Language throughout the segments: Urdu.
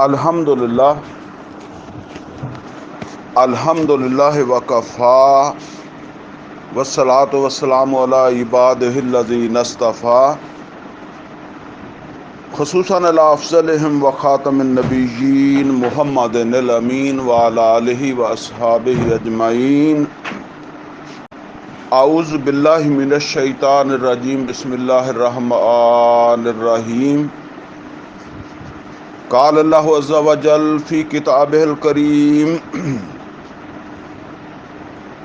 الحمدللہ وکفا والصلاة والسلام علی عبادہ الذین اصطفیٰ خصوصاً علی افضلہم وخاتم النبیین محمد الامین وعلی آلہ واصحابہ اجمعین. اعوذ باللہ من الشیطان الرجیم. بسم اللہ الرحمن الرحیم. قال اللہ عز وجل فی کتابہ الکریم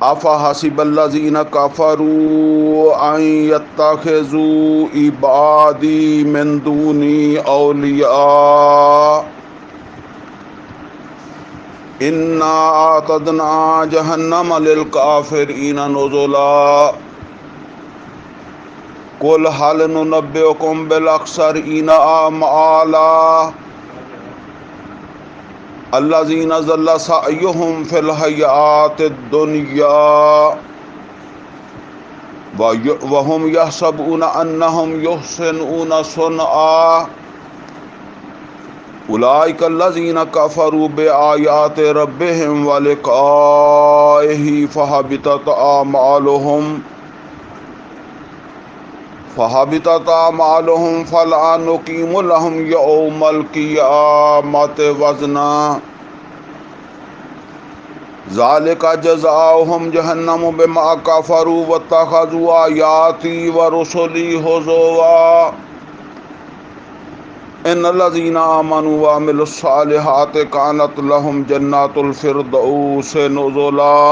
افحسب الذین کفروا ان یتخذوا عبادی من دونی اولیاء انا اعتدنا جہنم للکافرین نزلا قل هل ننبئکم بالاخسرین اعمالا الذین ضل سعیہم فی الحیاۃ الدنیا وہم یحسبون انہم یحسنون صنعا اولئک الذین کفروا بآیات ربہم ولقائہ فحبطت اعمالهم فلا نقیم لهم یوم القیامۃ وزنا ذالک جزاؤہم جہنم بما کفروا واتخذوا آیاتی ورسلی ہزوا ان الذین آمنوا وعملوا الصالحات کانت لهم جنات الفردوس نزلا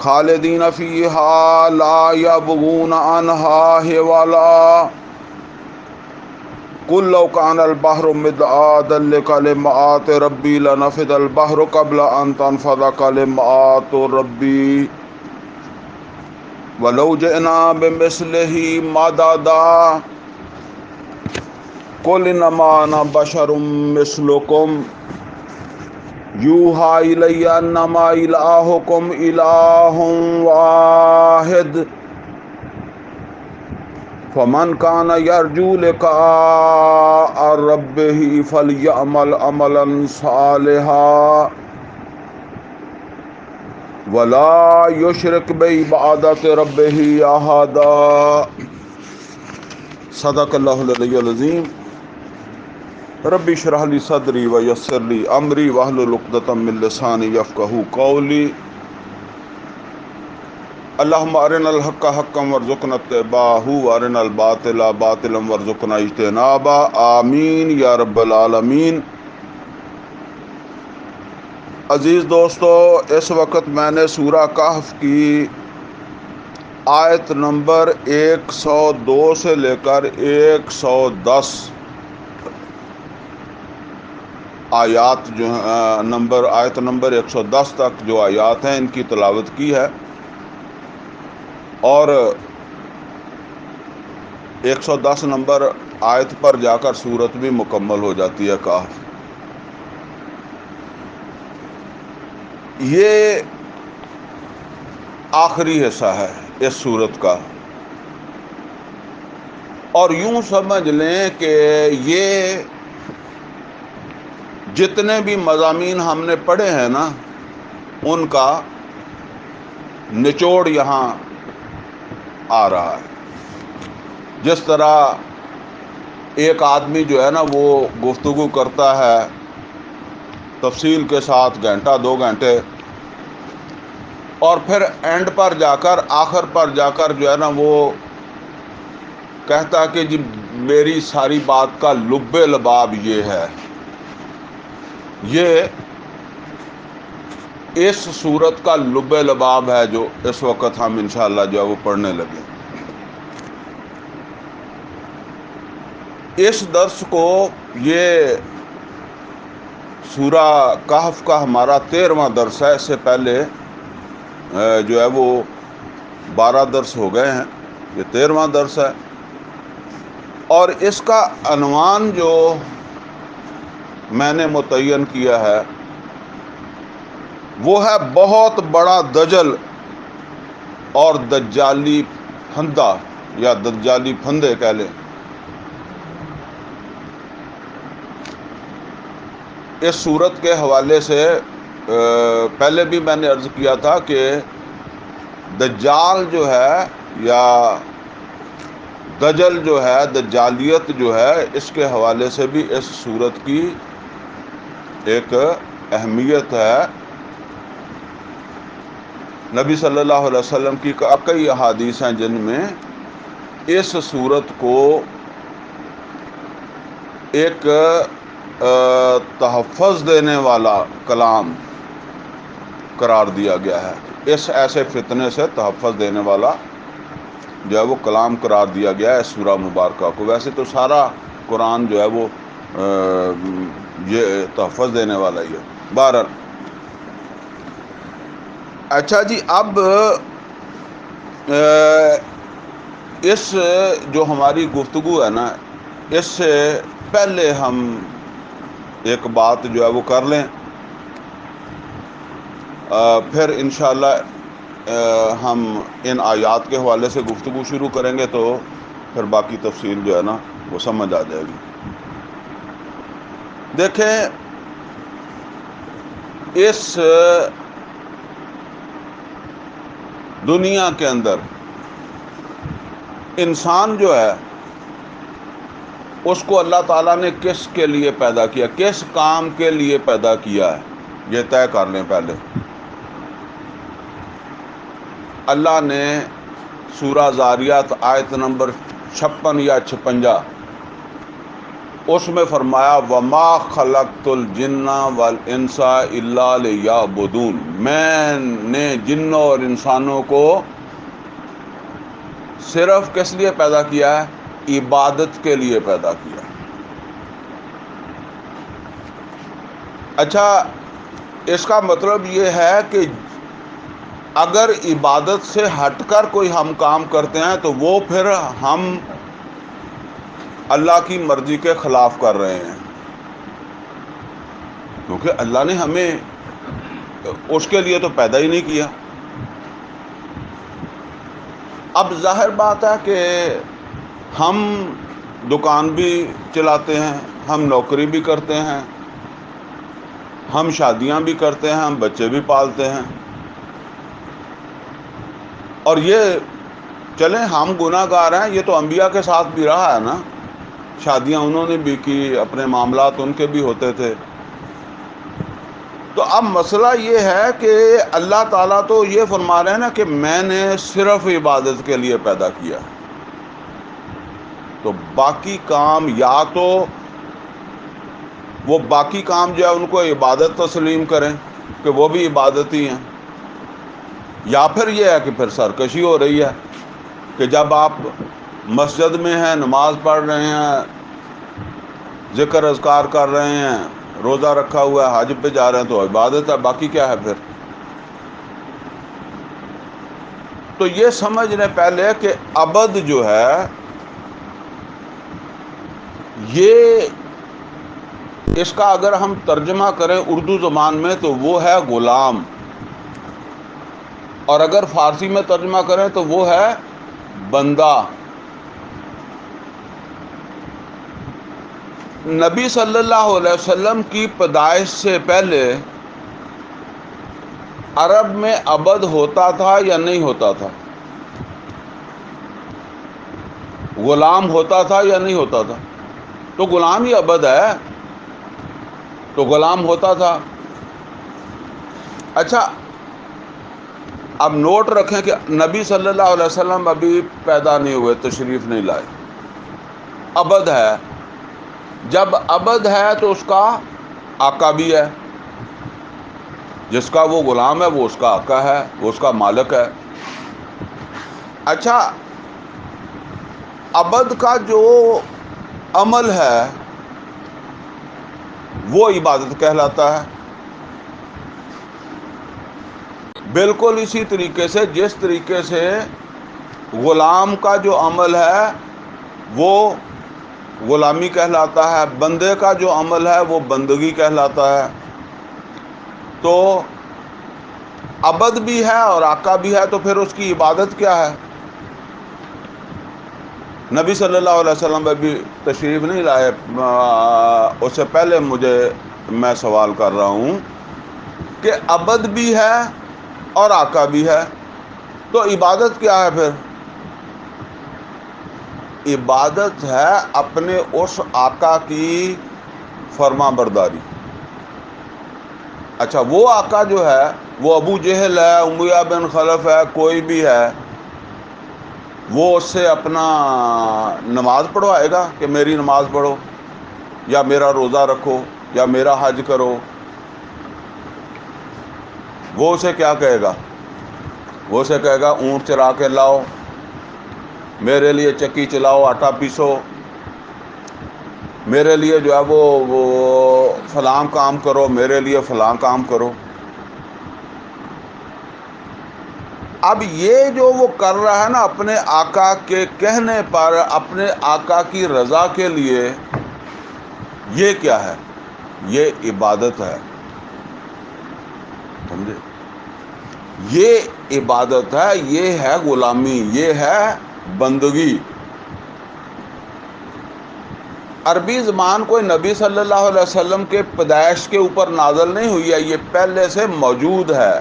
خالدین فیہا لا یبغون عنہا حولا قل لو کان البحر مدادا لکلمات ربی لنفد البحر قبل ان تنفد کلمات ربی ولو جئنا بمثلہ مددا قل انما انا بشر مثلکم یوحا الی انما الہکم الہ واحد فمن کان یرجو لقاء ربہ فلیعمل عملا صالحا ولا یشرک بعبادۃ ربہ احدا. صدق اللہ العلی العظیم. ربی اشرح لی صدری ویسر لی امری واحلل عقدۃ من لسانی یفقہوا قولی. اللہم ارنا الحق حقا وارزقنا اتباعہ وارنا الباطل باطلا وارزقنا اجتنابہ. آمین یا رب العالمین. عزیز دوستو، اس وقت میں نے سورہ کہف کی آیت نمبر 102 سے لے کر 110 آیت نمبر 110 تک جو آیات ہیں ان کی تلاوت کی ہے، اور 110 نمبر آیت پر جا کر سورت بھی مکمل ہو جاتی ہے کہف. یہ آخری حصہ ہے اس سورت کا، اور یوں سمجھ لیں کہ یہ جتنے بھی مضامین ہم نے پڑھے ہیں نا، ان کا نچوڑ یہاں آ رہا ہے. جس طرح ایک آدمی جو ہے نا وہ گفتگو کرتا ہے تفصیل کے ساتھ گھنٹہ 2 گھنٹے، اور پھر اینڈ پر جا کر آخر پر جا کر جو ہے نا وہ کہتا کہ جی میری ساری بات کا لب لباب یہ ہے. یہ اس سورت کا لب لباب ہے جو اس وقت ہم انشاءاللہ جو ہے وہ پڑھنے لگے. اس درس کو، یہ سورہ کہف کا ہمارا 13واں درس ہے. اس سے پہلے جو ہے وہ 12 درس ہو گئے ہیں، یہ 13واں درس ہے. اور اس کا عنوان جو میں نے متعین کیا ہے وہ ہے بہت بڑا دجل اور دجالی پھندا، یا دجالی پھندے کہہ لیں. اس صورت کے حوالے سے پہلے بھی میں نے عرض کیا تھا کہ دجال جو ہے یا دجل جو ہے، دجالیت جو ہے، اس کے حوالے سے بھی اس صورت کی ایک اہمیت ہے۔ نبی صلی اللہ علیہ وسلم کی کئی احادیث ہیں جن میں اس صورت کو ایک تحفظ دینے والا کلام قرار دیا گیا ہے۔ اس ایسے فتنے سے تحفظ دینے والا جو ہے وہ کلام قرار دیا گیا ہے اس سورہ مبارکہ کو۔ ویسے تو سارا قرآن جو ہے وہ یہ تحفظ دینے والا ہی ہے۔ بہرحال اچھا جی، اب اس جو ہماری گفتگو ہے نا، اس سے پہلے ہم ایک بات جو ہے وہ کر لیں، پھر انشاءاللہ ہم ان آیات کے حوالے سے گفتگو شروع کریں گے تو پھر باقی تفصیل جو ہے نا وہ سمجھ آ جائے گی۔ دیکھیں، اس دنیا کے اندر انسان جو ہے اس کو اللہ تعالیٰ نے کس کے لیے پیدا کیا، کس کام کے لیے پیدا کیا ہے، یہ طے کر لیں پہلے۔ اللہ نے سورہ ذاریات آیت نمبر 56 یا 56 اس میں فرمایا وَمَا خَلَقْتُ الْجِنَّ وَالْإِنسَ إِلَّا لِيَعْبُدُونَ، میں نے جنوں اور انسانوں کو صرف کس لیے پیدا کیا ہے؟ عبادت کے لیے پیدا کیا۔ اچھا، اس کا مطلب یہ ہے کہ اگر عبادت سے ہٹ کر کوئی ہم کام کرتے ہیں تو وہ پھر ہم اللہ کی مرضی کے خلاف کر رہے ہیں، کیونکہ اللہ نے ہمیں اس کے لیے تو پیدا ہی نہیں کیا۔ اب ظاہر بات ہے کہ ہم دکان بھی چلاتے ہیں، ہم نوکری بھی کرتے ہیں، ہم شادیاں بھی کرتے ہیں، ہم بچے بھی پالتے ہیں، اور یہ چلیں ہم گناہ گار ہیں، یہ تو انبیاء کے ساتھ بھی رہا ہے نا، شادیاں انہوں نے بھی کی، اپنے معاملات ان کے بھی ہوتے تھے۔ تو اب مسئلہ یہ ہے کہ اللہ تعالیٰ تو یہ فرما رہے ہیں نا کہ میں نے صرف عبادت کے لیے پیدا کیا، تو باقی کام یا تو وہ باقی کام جو ہے ان کو عبادت تسلیم کریں کہ وہ بھی عبادت ہی ہیں، یا پھر یہ ہے کہ پھر سرکشی ہو رہی ہے کہ جب آپ مسجد میں ہیں، نماز پڑھ رہے ہیں، ذکر اذکار کر رہے ہیں، روزہ رکھا ہوا ہے، حج پہ جا رہے ہیں تو عبادت ہے، باقی کیا ہے پھر؟ تو یہ سمجھ لیں پہلے کہ عبد جو ہے یہ اس کا اگر ہم ترجمہ کریں اردو زبان میں تو وہ ہے غلام، اور اگر فارسی میں ترجمہ کریں تو وہ ہے بندہ۔ نبی صلی اللہ علیہ وسلم کی پیدائش سے پہلے عرب میں عبد ہوتا تھا یا نہیں ہوتا تھا؟ غلام ہوتا تھا یا نہیں ہوتا تھا؟ تو غلام ہی عبد ہے، تو غلام ہوتا تھا۔ اچھا، اب نوٹ رکھیں کہ نبی صلی اللہ علیہ وسلم ابھی پیدا نہیں ہوئے، تشریف نہیں لائے، عبد ہے۔ جب عبد ہے تو اس کا آقا بھی ہے، جس کا وہ غلام ہے وہ اس کا آقا ہے، وہ اس کا مالک ہے۔ اچھا، عبد کا جو عمل ہے وہ عبادت کہلاتا ہے، بالکل اسی طریقے سے جس طریقے سے غلام کا جو عمل ہے وہ غلامی کہلاتا ہے، بندے کا جو عمل ہے وہ بندگی کہلاتا ہے۔ تو عبد بھی ہے اور آقا بھی ہے، تو پھر اس کی عبادت کیا ہے؟ نبی صلی اللہ علیہ وسلم ابھی تشریف نہیں لائے، اس سے پہلے مجھے میں سوال کر رہا ہوں کہ عبد بھی ہے اور آقا بھی ہے، تو عبادت کیا ہے پھر؟ عبادت ہے اپنے اس آقا کی فرما برداری۔ اچھا، وہ آقا جو ہے وہ ابو جہل ہے، امیہ بن خلف ہے، کوئی بھی ہے، وہ اس سے اپنا نماز پڑھوائے گا کہ میری نماز پڑھو، یا میرا روزہ رکھو، یا میرا حج کرو؟ وہ اسے کیا کہے گا؟ وہ اسے کہے گا اونٹ چرا کے لاؤ، میرے لیے چکی چلاؤ، آٹا پیسو، میرے لیے جو ہے وہ فلاں کام کرو، میرے لیے فلاں کام کرو۔ اب یہ جو وہ کر رہا ہے نا اپنے آقا کے کہنے پر، اپنے آقا کی رضا کے لیے، یہ کیا ہے؟ یہ عبادت ہے، سمجھے؟ یہ عبادت ہے، یہ ہے غلامی، یہ ہے بندگی۔ عربی زبان کوئی نبی صلی اللہ علیہ وسلم کے پیدائش کے اوپر نازل نہیں ہوئی ہے، یہ پہلے سے موجود ہے،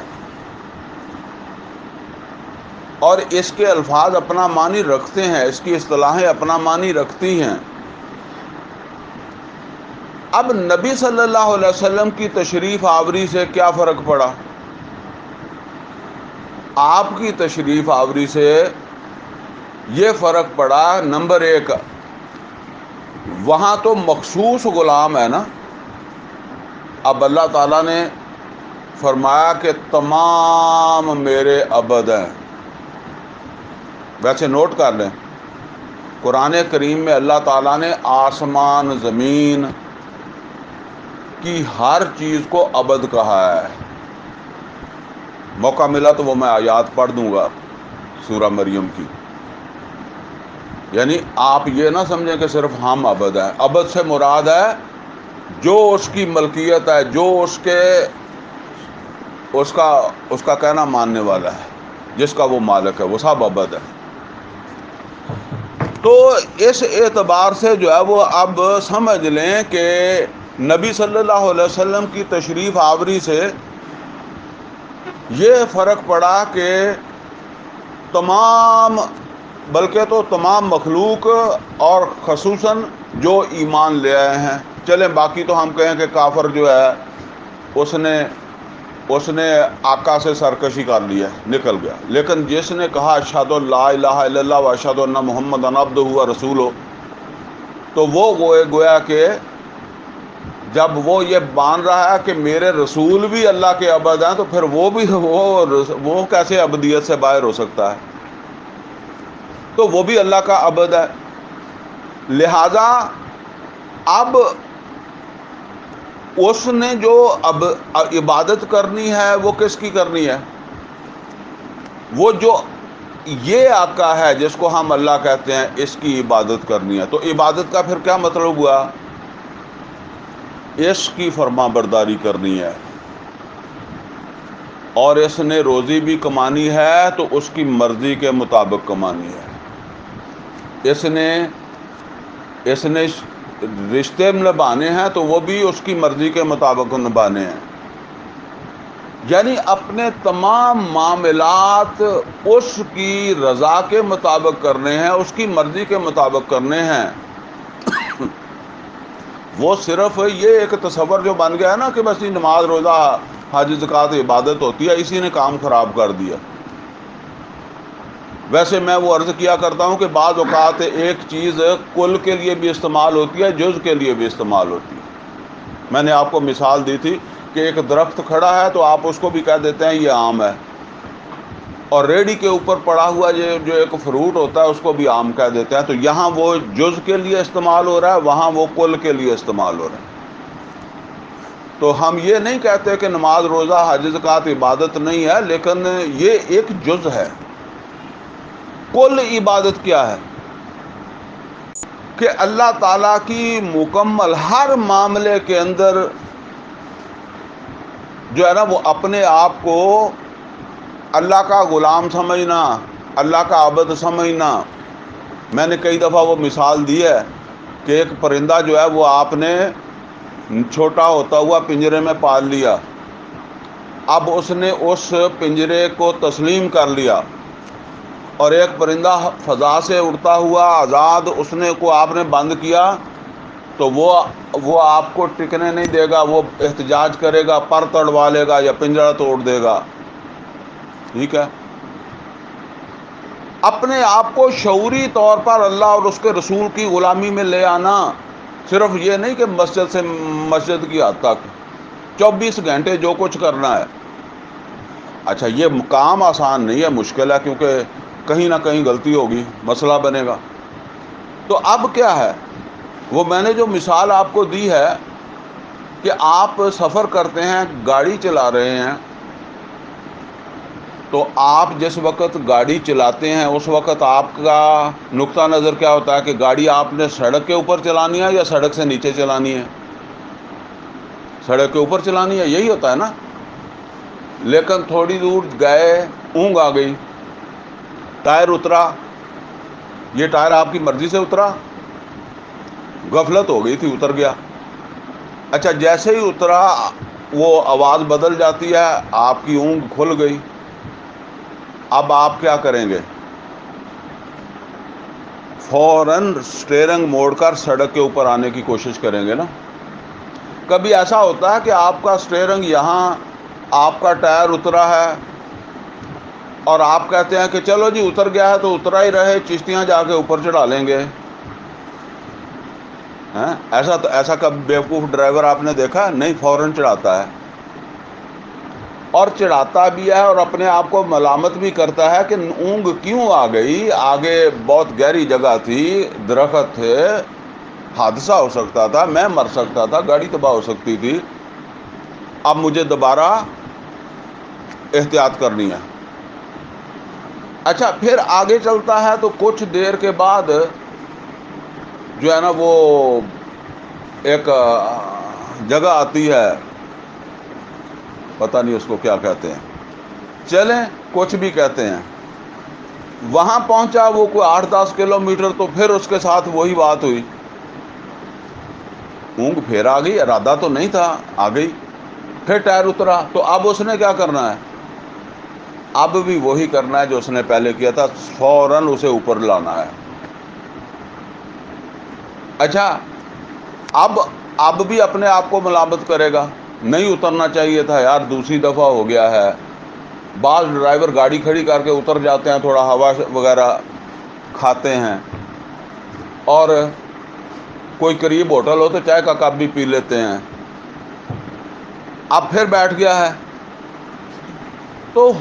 اور اس کے الفاظ اپنا معنی رکھتے ہیں، اس کی اصطلاحیں اپنا معنی رکھتی ہیں۔ اب نبی صلی اللہ علیہ وسلم کی تشریف آوری سے کیا فرق پڑا؟ آپ کی تشریف آوری سے یہ فرق پڑا، نمبر ایک، وہاں تو مخصوص غلام ہے نا۔ اب اللہ تعالیٰ نے فرمایا کہ تمام میرے عبد ہیں۔ ویسے نوٹ کر لیں، قرآن کریم میں اللہ تعالیٰ نے آسمان زمین کی ہر چیز کو عبد کہا ہے۔ موقع ملا تو وہ میں آیات پڑھ دوں گا سورہ مریم کی۔ یعنی آپ یہ نہ سمجھیں کہ صرف ہم عبد ہیں۔ عبد سے مراد ہے جو اس کی ملکیت ہے، جو اس کا کہنا ماننے والا ہے، جس کا وہ مالک ہے، وہ سب عبد ہے۔ تو اس اعتبار سے جو ہے وہ اب سمجھ لیں کہ نبی صلی اللہ علیہ وسلم کی تشریف آوری سے یہ فرق پڑا کہ تمام، بلکہ تو تمام مخلوق، اور خصوصاً جو ایمان لے آئے ہیں، چلیں باقی تو ہم کہیں کہ کافر جو ہے اس نے آقا سے سرکشی کر لیا، نکل گیا، لیکن جس نے کہا اشہد لا الہ الا اللہ و اشہد ان محمدًا عبدہ و رسولہ، تو وہ گویا کہ جب وہ یہ مان رہا ہے کہ میرے رسول بھی اللہ کے عبد ہیں، تو پھر وہ کیسے عبدیت سے باہر ہو سکتا ہے؟ تو وہ بھی اللہ کا عبد ہے۔ لہذا اب اس نے جو اب عبادت کرنی ہے وہ کس کی کرنی ہے؟ وہ جو یہ آقا ہے جس کو ہم اللہ کہتے ہیں، اس کی عبادت کرنی ہے۔ تو عبادت کا پھر کیا مطلب ہوا؟ اس کی فرما برداری کرنی ہے، اور اس نے روزی بھی کمانی ہے تو اس کی مرضی کے مطابق کمانی ہے۔ اس نے رشتے نبھانے ہیں تو وہ بھی اس کی مرضی کے مطابق نبھانے ہیں۔ یعنی اپنے تمام معاملات اس کی رضا کے مطابق کرنے ہیں، اس کی مرضی کے مطابق کرنے ہیں۔ وہ صرف یہ ایک تصور جو بن گیا ہے نا کہ بس یہ نماز روزہ حج زکوٰۃ عبادت ہوتی ہے، اسی نے کام خراب کر دیا۔ ویسے میں وہ عرض کیا کرتا ہوں کہ بعض اوقات ایک چیز کل کے لیے بھی استعمال ہوتی ہے، جز کے لیے بھی استعمال ہوتی ہے۔ میں نے آپ کو مثال دی تھی کہ ایک درخت کھڑا ہے تو آپ اس کو بھی کہہ دیتے ہیں یہ آم ہے، اور ریڑھی کے اوپر پڑا ہوا یہ جو ایک فروٹ ہوتا ہے اس کو بھی آم کہہ دیتے ہیں۔ تو یہاں وہ جز کے لیے استعمال ہو رہا ہے، وہاں وہ کل کے لیے استعمال ہو رہا ہے۔ تو ہم یہ نہیں کہتے کہ نماز روزہ حج زکوٰۃ عبادت نہیں ہے، لیکن یہ ایک جز ہے۔ کل عبادت کیا ہے؟ کہ اللہ تعالیٰ کی مکمل ہر معاملے کے اندر جو ہے نا وہ اپنے آپ کو اللہ کا غلام سمجھنا، اللہ کا عبد سمجھنا۔ میں نے کئی دفعہ وہ مثال دی ہے کہ ایک پرندہ جو ہے وہ آپ نے چھوٹا ہوتا ہوا پنجرے میں پال لیا، اب اس نے اس پنجرے کو تسلیم کر لیا، اور ایک پرندہ فضا سے اڑتا ہوا آزاد اس نے کو آپ نے بند کیا، تو وہ آپ کو ٹکنے نہیں دے گا، وہ احتجاج کرے گا، پر تڑوا لے گا یا پنجرہ توڑ دے گا. ٹھیک ہے. اپنے آپ کو شعوری طور پر اللہ اور اس کے رسول کی غلامی میں لے آنا، صرف یہ نہیں کہ مسجد سے مسجد کی حد تک 24 گھنٹے جو کچھ کرنا ہے. اچھا یہ کام آسان نہیں ہے، مشکل ہے، کیونکہ کہیں نہ کہیں غلطی ہوگی، مسئلہ بنے گا. تو اب کیا ہے، وہ میں نے جو مثال آپ کو دی ہے کہ آپ سفر کرتے ہیں، گاڑی چلا رہے ہیں، تو آپ جس وقت گاڑی چلاتے ہیں اس وقت آپ کا نقطہ نظر کیا ہوتا ہے کہ گاڑی آپ نے سڑک کے اوپر چلانی ہے یا سڑک سے نیچے چلانی ہے؟ سڑک کے اوپر چلانی ہے، یہی ہوتا ہے نا. لیکن تھوڑی دور گئے، اونگ آ گئی، ٹائر اترا، یہ ٹائر آپ کی مرضی سے اترا؟ غفلت ہو گئی تھی، اتر گیا. اچھا جیسے ہی اترا وہ آواز بدل جاتی ہے، آپ کی اونگ کھل گئی. اب آپ کیا کریں گے؟ فوراً اسٹیئرنگ موڑ کر سڑک کے اوپر آنے کی کوشش کریں گے نا. کبھی ایسا ہوتا ہے کہ آپ کا اسٹیئرنگ یہاں، آپ کا ٹائر اترا ہے، اور آپ کہتے ہیں کہ چلو جی اتر گیا ہے تو اترا ہی رہے، چشتیاں جا کے اوپر چڑھا لیں گے. ایسا کب بیوقوف ڈرائیور آپ نے دیکھا؟ نہیں، فوراً چڑھاتا ہے، اور چڑھاتا بھی ہے اور اپنے آپ کو ملامت بھی کرتا ہے کہ اونگ کیوں آ گئی، آگے بہت گہری جگہ تھی، درخت تھے، حادثہ ہو سکتا تھا، میں مر سکتا تھا، گاڑی تباہ ہو سکتی تھی، اب مجھے دوبارہ احتیاط کرنی ہے. اچھا پھر آگے چلتا ہے تو کچھ دیر کے بعد جو ہے نا وہ ایک جگہ آتی ہے، پتہ نہیں اس کو کیا کہتے ہیں، چلیں کچھ بھی کہتے ہیں. وہاں پہنچا وہ کوئی 8-10 کلومیٹر، تو پھر اس کے ساتھ وہی بات ہوئی، اونگ پھر آ گئی، ارادہ تو نہیں تھا، آ گئی. پھر ٹائر اترا، تو اب اس نے کیا کرنا ہے؟ اب بھی وہی کرنا ہے جو اس نے پہلے کیا تھا، فوراً اسے اوپر لانا ہے. اچھا اب بھی اپنے آپ کو ملامت کرے گا، نہیں اترنا چاہیے تھا یار، دوسری دفعہ ہو گیا ہے. بعض ڈرائیور گاڑی کھڑی کر کے اتر جاتے ہیں، تھوڑا ہوا وغیرہ کھاتے ہیں، اور کوئی قریب ہوٹل ہو تو چائے کا کپ بھی پی لیتے ہیں. اب پھر بیٹھ گیا ہے، تو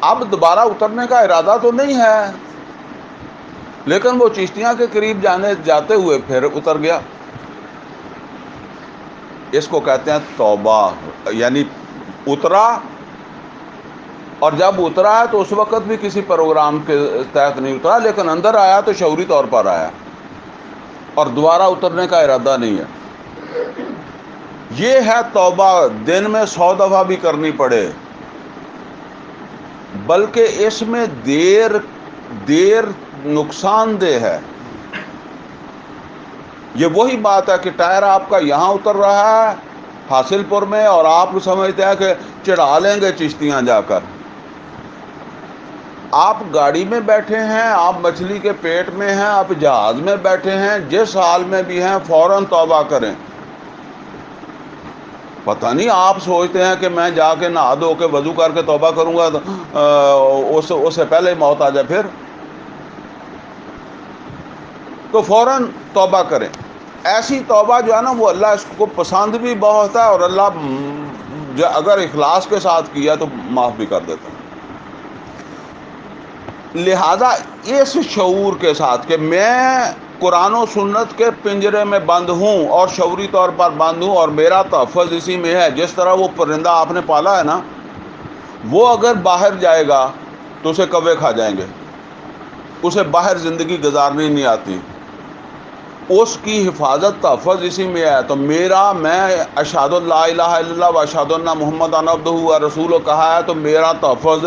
اب دوبارہ اترنے کا ارادہ تو نہیں ہے، لیکن وہ چشتیاں کے قریب جاتے ہوئے پھر اتر گیا. اس کو کہتے ہیں توبہ، یعنی اترا، اور جب اترا ہے تو اس وقت بھی کسی پروگرام کے تحت نہیں اترا، لیکن اندر آیا تو شعوری طور پر آیا، اور دوبارہ اترنے کا ارادہ نہیں ہے. یہ ہے توبہ، دن میں 100 دفعہ بھی کرنی پڑے، بلکہ اس میں دیر نقصان دہ ہے. یہ وہی بات ہے کہ ٹائر آپ کا یہاں اتر رہا ہے حاصل پور میں، اور آپ سمجھتے ہیں کہ چڑھا لیں گے چشتیاں جا کر. آپ گاڑی میں بیٹھے ہیں، آپ مچھلی کے پیٹ میں ہیں، آپ جہاز میں بیٹھے ہیں، جس حال میں بھی ہیں فوراً توبہ کریں. پتہ نہیں آپ سوچتے ہیں کہ میں جا کے نہا دھو کے وضو کر کے توبہ کروں گا تو اس سے پہلے موت آ جائے، پھر تو فوراً توبہ کریں. ایسی توبہ جو ہے نا وہ اللہ اس کو پسند بھی بہت ہے، اور اللہ اگر اخلاص کے ساتھ کیا تو معاف بھی کر دیتا ہے. لہذا اس شعور کے ساتھ کہ میں قرآن و سنت کے پنجرے میں بند ہوں اور شعوری طور پر بند ہوں، اور میرا تحفظ اسی میں ہے. جس طرح وہ پرندہ آپ نے پالا ہے نا، وہ اگر باہر جائے گا تو اسے کوے کھا جائیں گے، اسے باہر زندگی گزارنی نہیں آتی، اس کی حفاظت تحفظ اسی میں ہے. تو میں اشہد لا الہ الا اللہ و اشہد ان محمد عبدہ و رسولہ کہا ہے، تو میرا تحفظ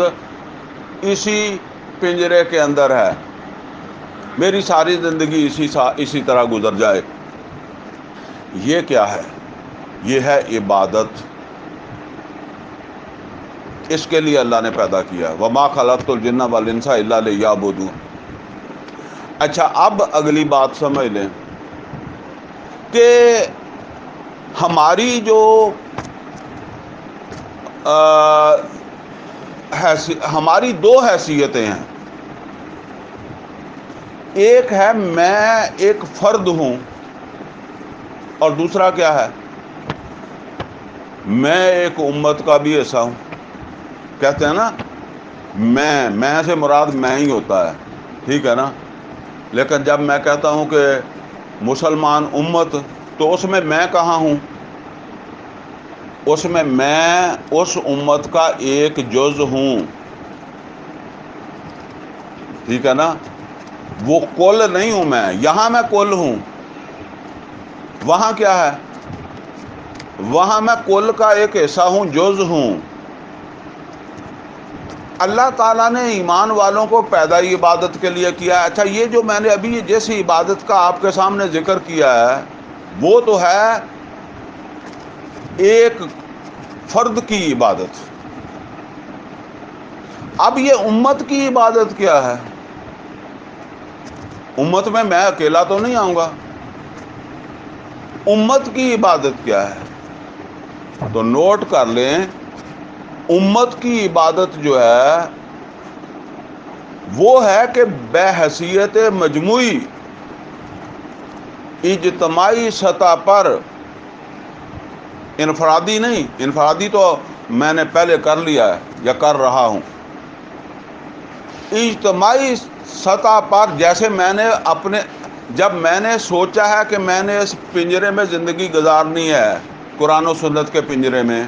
اسی پنجرے کے اندر ہے، میری ساری زندگی اسی طرح گزر جائے. یہ کیا ہے؟ یہ ہے عبادت، اس کے لیے اللہ نے پیدا کیا. وما خلقت الجن والانس الا لیعبدون. اچھا اب اگلی بات سمجھ لیں کہ ہماری جو ہماری دو حیثیتیں ہیں. ایک ہے میں ایک فرد ہوں، اور دوسرا کیا ہے، میں ایک امت کا بھی حصہ ہوں. کہتے ہیں نا میں سے مراد میں ہی ہوتا ہے، ٹھیک ہے نا. لیکن جب میں کہتا ہوں کہ مسلمان امت، تو اس میں کہاں ہوں؟ اس میں اس امت کا ایک جز ہوں، ٹھیک ہے نا. وہ کل نہیں ہوں میں. یہاں میں کل ہوں، وہاں کیا ہے، وہاں میں کل کا ایک حصہ ہوں، جز ہوں. اللہ تعالیٰ نے ایمان والوں کو پیدا عبادت کے لیے کیا ہے. اچھا یہ جو میں نے ابھی جیسی عبادت کا آپ کے سامنے ذکر کیا ہے، وہ تو ہے ایک فرد کی عبادت. اب یہ امت کی عبادت کیا ہے؟ امت میں اکیلا تو نہیں آؤں گا. امت کی عبادت کیا ہے؟ تو نوٹ کر لیں، امت کی عبادت جو ہے وہ ہے کہ بحیثیت مجموعی اجتماعی سطح پر، انفرادی نہیں، انفرادی تو میں نے پہلے کر لیا ہے یا کر رہا ہوں. اجتماعی سطح پر جیسے جب میں نے سوچا ہے کہ میں نے اس پنجرے میں زندگی گزارنی ہے، قرآن و سنت کے پنجرے میں،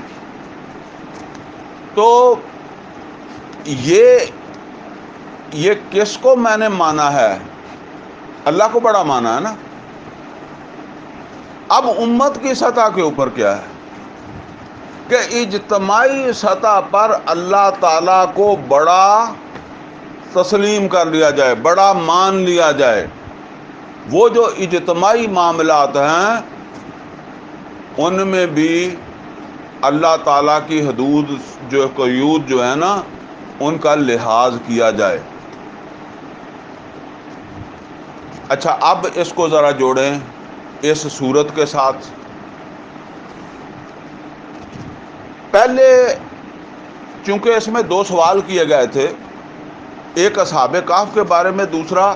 تو یہ کس کو میں نے مانا ہے؟ اللہ کو بڑا مانا ہے نا. اب امت کی سطح کے اوپر کیا ہے کہ اجتماعی سطح پر اللہ تعالیٰ کو بڑا تسلیم کر لیا جائے، بڑا مان لیا جائے. وہ جو اجتماعی معاملات ہیں ان میں بھی اللہ تعالیٰ کی حدود قیود جو ہے نا، ان کا لحاظ کیا جائے. اچھا اب اس کو ذرا جوڑیں اس صورت کے ساتھ. پہلے چونکہ اس میں دو سوال کیے گئے تھے، ایک اصحاب کہف کے بارے میں، دوسرا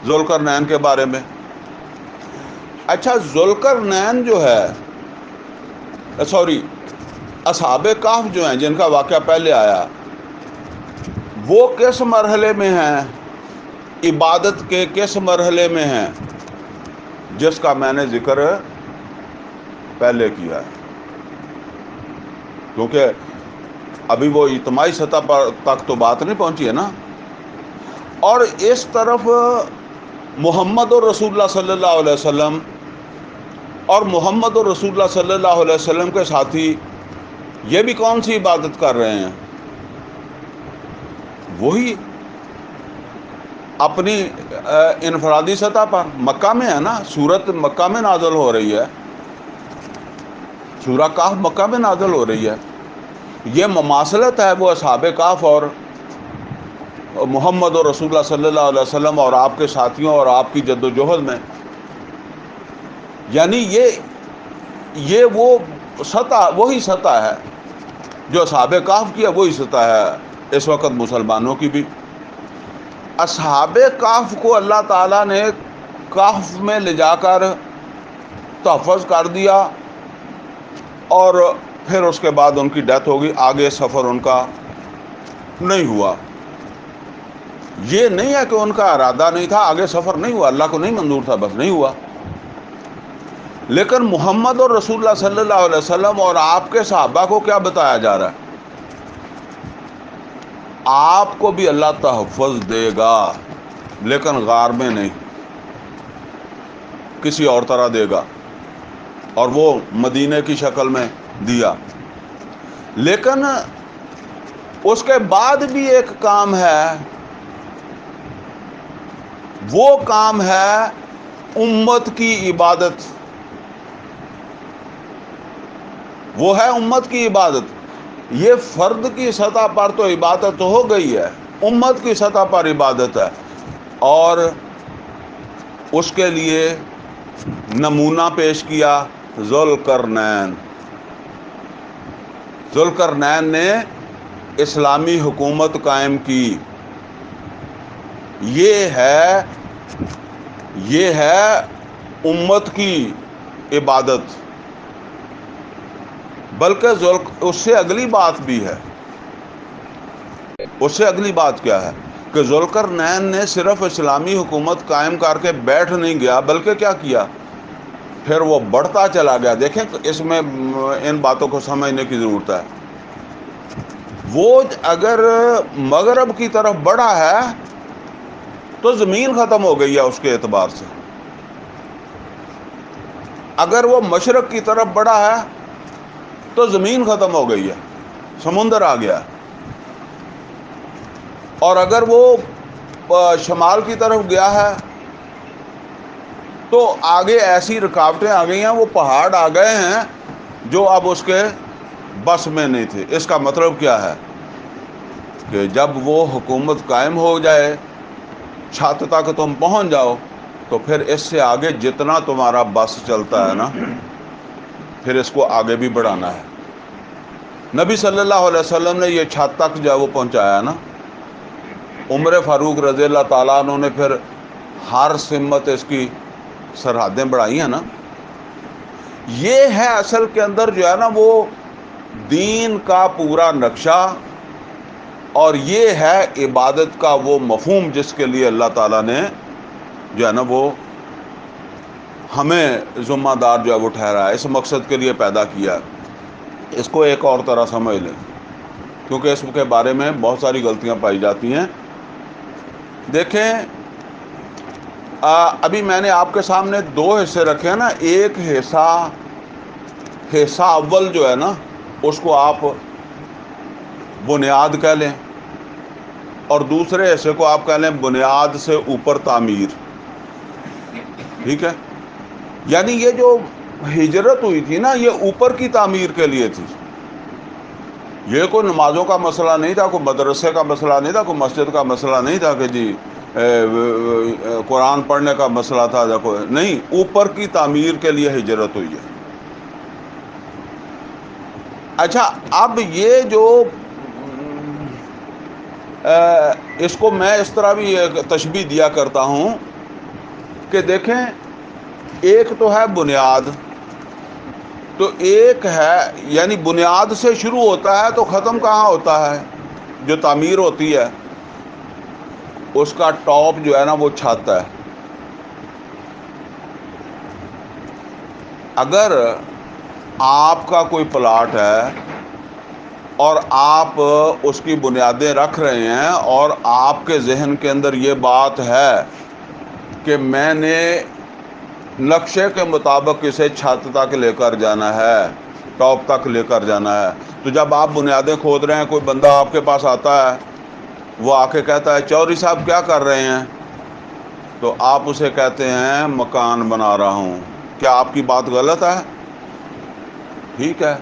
ذوالقرنین کے بارے میں. اچھا ذوالقرنین جو ہے، اصحاب کہف جو ہیں جن کا واقعہ پہلے آیا، وہ کس مرحلے میں ہیں، عبادت کے کس مرحلے میں ہیں، جس کا میں نے ذکر پہلے کیا ہے. کیونکہ ابھی وہ اجتماعی سطح پر تک تو بات نہیں پہنچی ہے نا. اور اس طرف محمد رسول اللہ صلی اللہ علیہ وسلم اور محمد رسول اللہ صلی اللہ علیہ وسلم کے ساتھی، یہ بھی کون سی عبادت کر رہے ہیں؟ وہی اپنی انفرادی سطح پر. مکہ میں ہے نا، سورت مکہ میں نازل ہو رہی ہے، سورہ کہف مکہ میں نازل ہو رہی ہے. یہ مماثلت ہے وہ اصحاب کہف اور محمد اور رسول اللہ صلی اللہ علیہ وسلم اور آپ کے ساتھیوں اور آپ کی جد و جہد میں. یعنی یہ وہ سطح، وہی سطح ہے جو اصحاب کہف کی ہے، وہی سطح ہے اس وقت مسلمانوں کی بھی. اصحاب کہف کو اللہ تعالیٰ نے کہف میں لے جا کر تحفظ کر دیا، اور پھر اس کے بعد ان کی ڈیتھ ہو گئی. آگے سفر ان کا نہیں ہوا. یہ نہیں ہے کہ ان کا ارادہ نہیں تھا، آگے سفر نہیں ہوا، اللہ کو نہیں منظور تھا، بس نہیں ہوا. لیکن محمد اور رسول اللہ صلی اللہ علیہ وسلم اور آپ کے صحابہ کو کیا بتایا جا رہا ہے؟ آپ کو بھی اللہ تحفظ دے گا، لیکن غار میں نہیں، کسی اور طرح دے گا. اور وہ مدینے کی شکل میں دیا. لیکن اس کے بعد بھی ایک کام ہے، وہ کام ہے امت کی عبادت. وہ ہے امت کی عبادت. یہ فرد کی سطح پر تو عبادت ہو گئی ہے، امت کی سطح پر عبادت ہے. اور اس کے لیے نمونہ پیش کیا ذوالقرنین. ذوالقرنین نے اسلامی حکومت قائم کی. یہ ہے امت کی عبادت. بلکہ اس سے اگلی بات بھی ہے. اس سے اگلی بات کیا ہے کہ ذوالقرنین نے صرف اسلامی حکومت قائم کر کے بیٹھ نہیں گیا، بلکہ کیا کیا، پھر وہ بڑھتا چلا گیا. دیکھیں اس میں ان باتوں کو سمجھنے کی ضرورت ہے. وہ اگر مغرب کی طرف بڑھا ہے تو زمین ختم ہو گئی ہے اس کے اعتبار سے. اگر وہ مشرق کی طرف بڑھا ہے تو زمین ختم ہو گئی ہے، سمندر آ گیا. اور اگر وہ شمال کی طرف گیا ہے تو آگے ایسی رکاوٹیں آ گئی ہیں، وہ پہاڑ آ گئے ہیں جو اب اس کے بس میں نہیں تھے. اس کا مطلب کیا ہے کہ جب وہ حکومت قائم ہو جائے، چھت تک تم پہنچ جاؤ، تو پھر اس سے آگے جتنا تمہارا بس چلتا ہے نا، پھر اس کو آگے بھی بڑھانا ہے. نبی صلی اللہ علیہ وسلم نے یہ چھت تک جو ہے وہ پہنچایا نا. عمر فاروق رضی اللہ تعالیٰ عنہ نے پھر ہر سمت اس کی سرحدیں بڑھائی ہیں نا. یہ ہے اصل کے اندر جو ہے نا وہ دین کا پورا نقشہ، اور یہ ہے عبادت کا وہ مفہوم جس کے لیے اللہ تعالیٰ نے جو ہے نا وہ ہمیں ذمہ دار جو ہے وہ ٹھہرایا، اس مقصد کے لیے پیدا کیا. اس کو ایک اور طرح سمجھ لیں، کیونکہ اس کے بارے میں بہت ساری غلطیاں پائی جاتی ہیں. دیکھیں ابھی میں نے آپ کے سامنے دو حصے رکھے ہیں نا. ایک حصہ اول جو ہے نا اس کو آپ بنیاد کہہ لیں، اور دوسرے حصے کو آپ کہہ لیں بنیاد سے اوپر تعمیر. ٹھیک ہے؟ یعنی یہ جو ہجرت ہوئی تھی نا، یہ اوپر کی تعمیر کے لیے تھی. یہ کوئی نمازوں کا مسئلہ نہیں تھا، کوئی مدرسے کا مسئلہ نہیں تھا، کوئی مسجد کا مسئلہ نہیں تھا کہ جی قرآن پڑھنے کا مسئلہ تھا. نہیں، اوپر کی تعمیر کے لیے ہجرت ہوئی ہے. اچھا، اب یہ جو اس کو میں اس طرح بھی تشبیہ دیا کرتا ہوں کہ دیکھیں، ایک تو ہے بنیاد، تو ایک ہے یعنی بنیاد سے شروع ہوتا ہے تو ختم کہاں ہوتا ہے؟ جو تعمیر ہوتی ہے اس کا ٹاپ جو ہے نا وہ چھت ہے. اگر آپ کا کوئی پلاٹ ہے اور آپ اس کی بنیادیں رکھ رہے ہیں، اور آپ کے ذہن کے اندر یہ بات ہے کہ میں نے نقشے کے مطابق اسے چھت تک لے کر جانا ہے، ٹاپ تک لے کر جانا ہے، تو جب آپ بنیادیں کھود رہے ہیں، کوئی بندہ آپ کے پاس آتا ہے، وہ آ کے کہتا ہے چودھری صاحب کیا کر رہے ہیں؟ تو آپ اسے کہتے ہیں مکان بنا رہا ہوں. کیا آپ کی بات غلط ہے؟ ٹھیک ہے.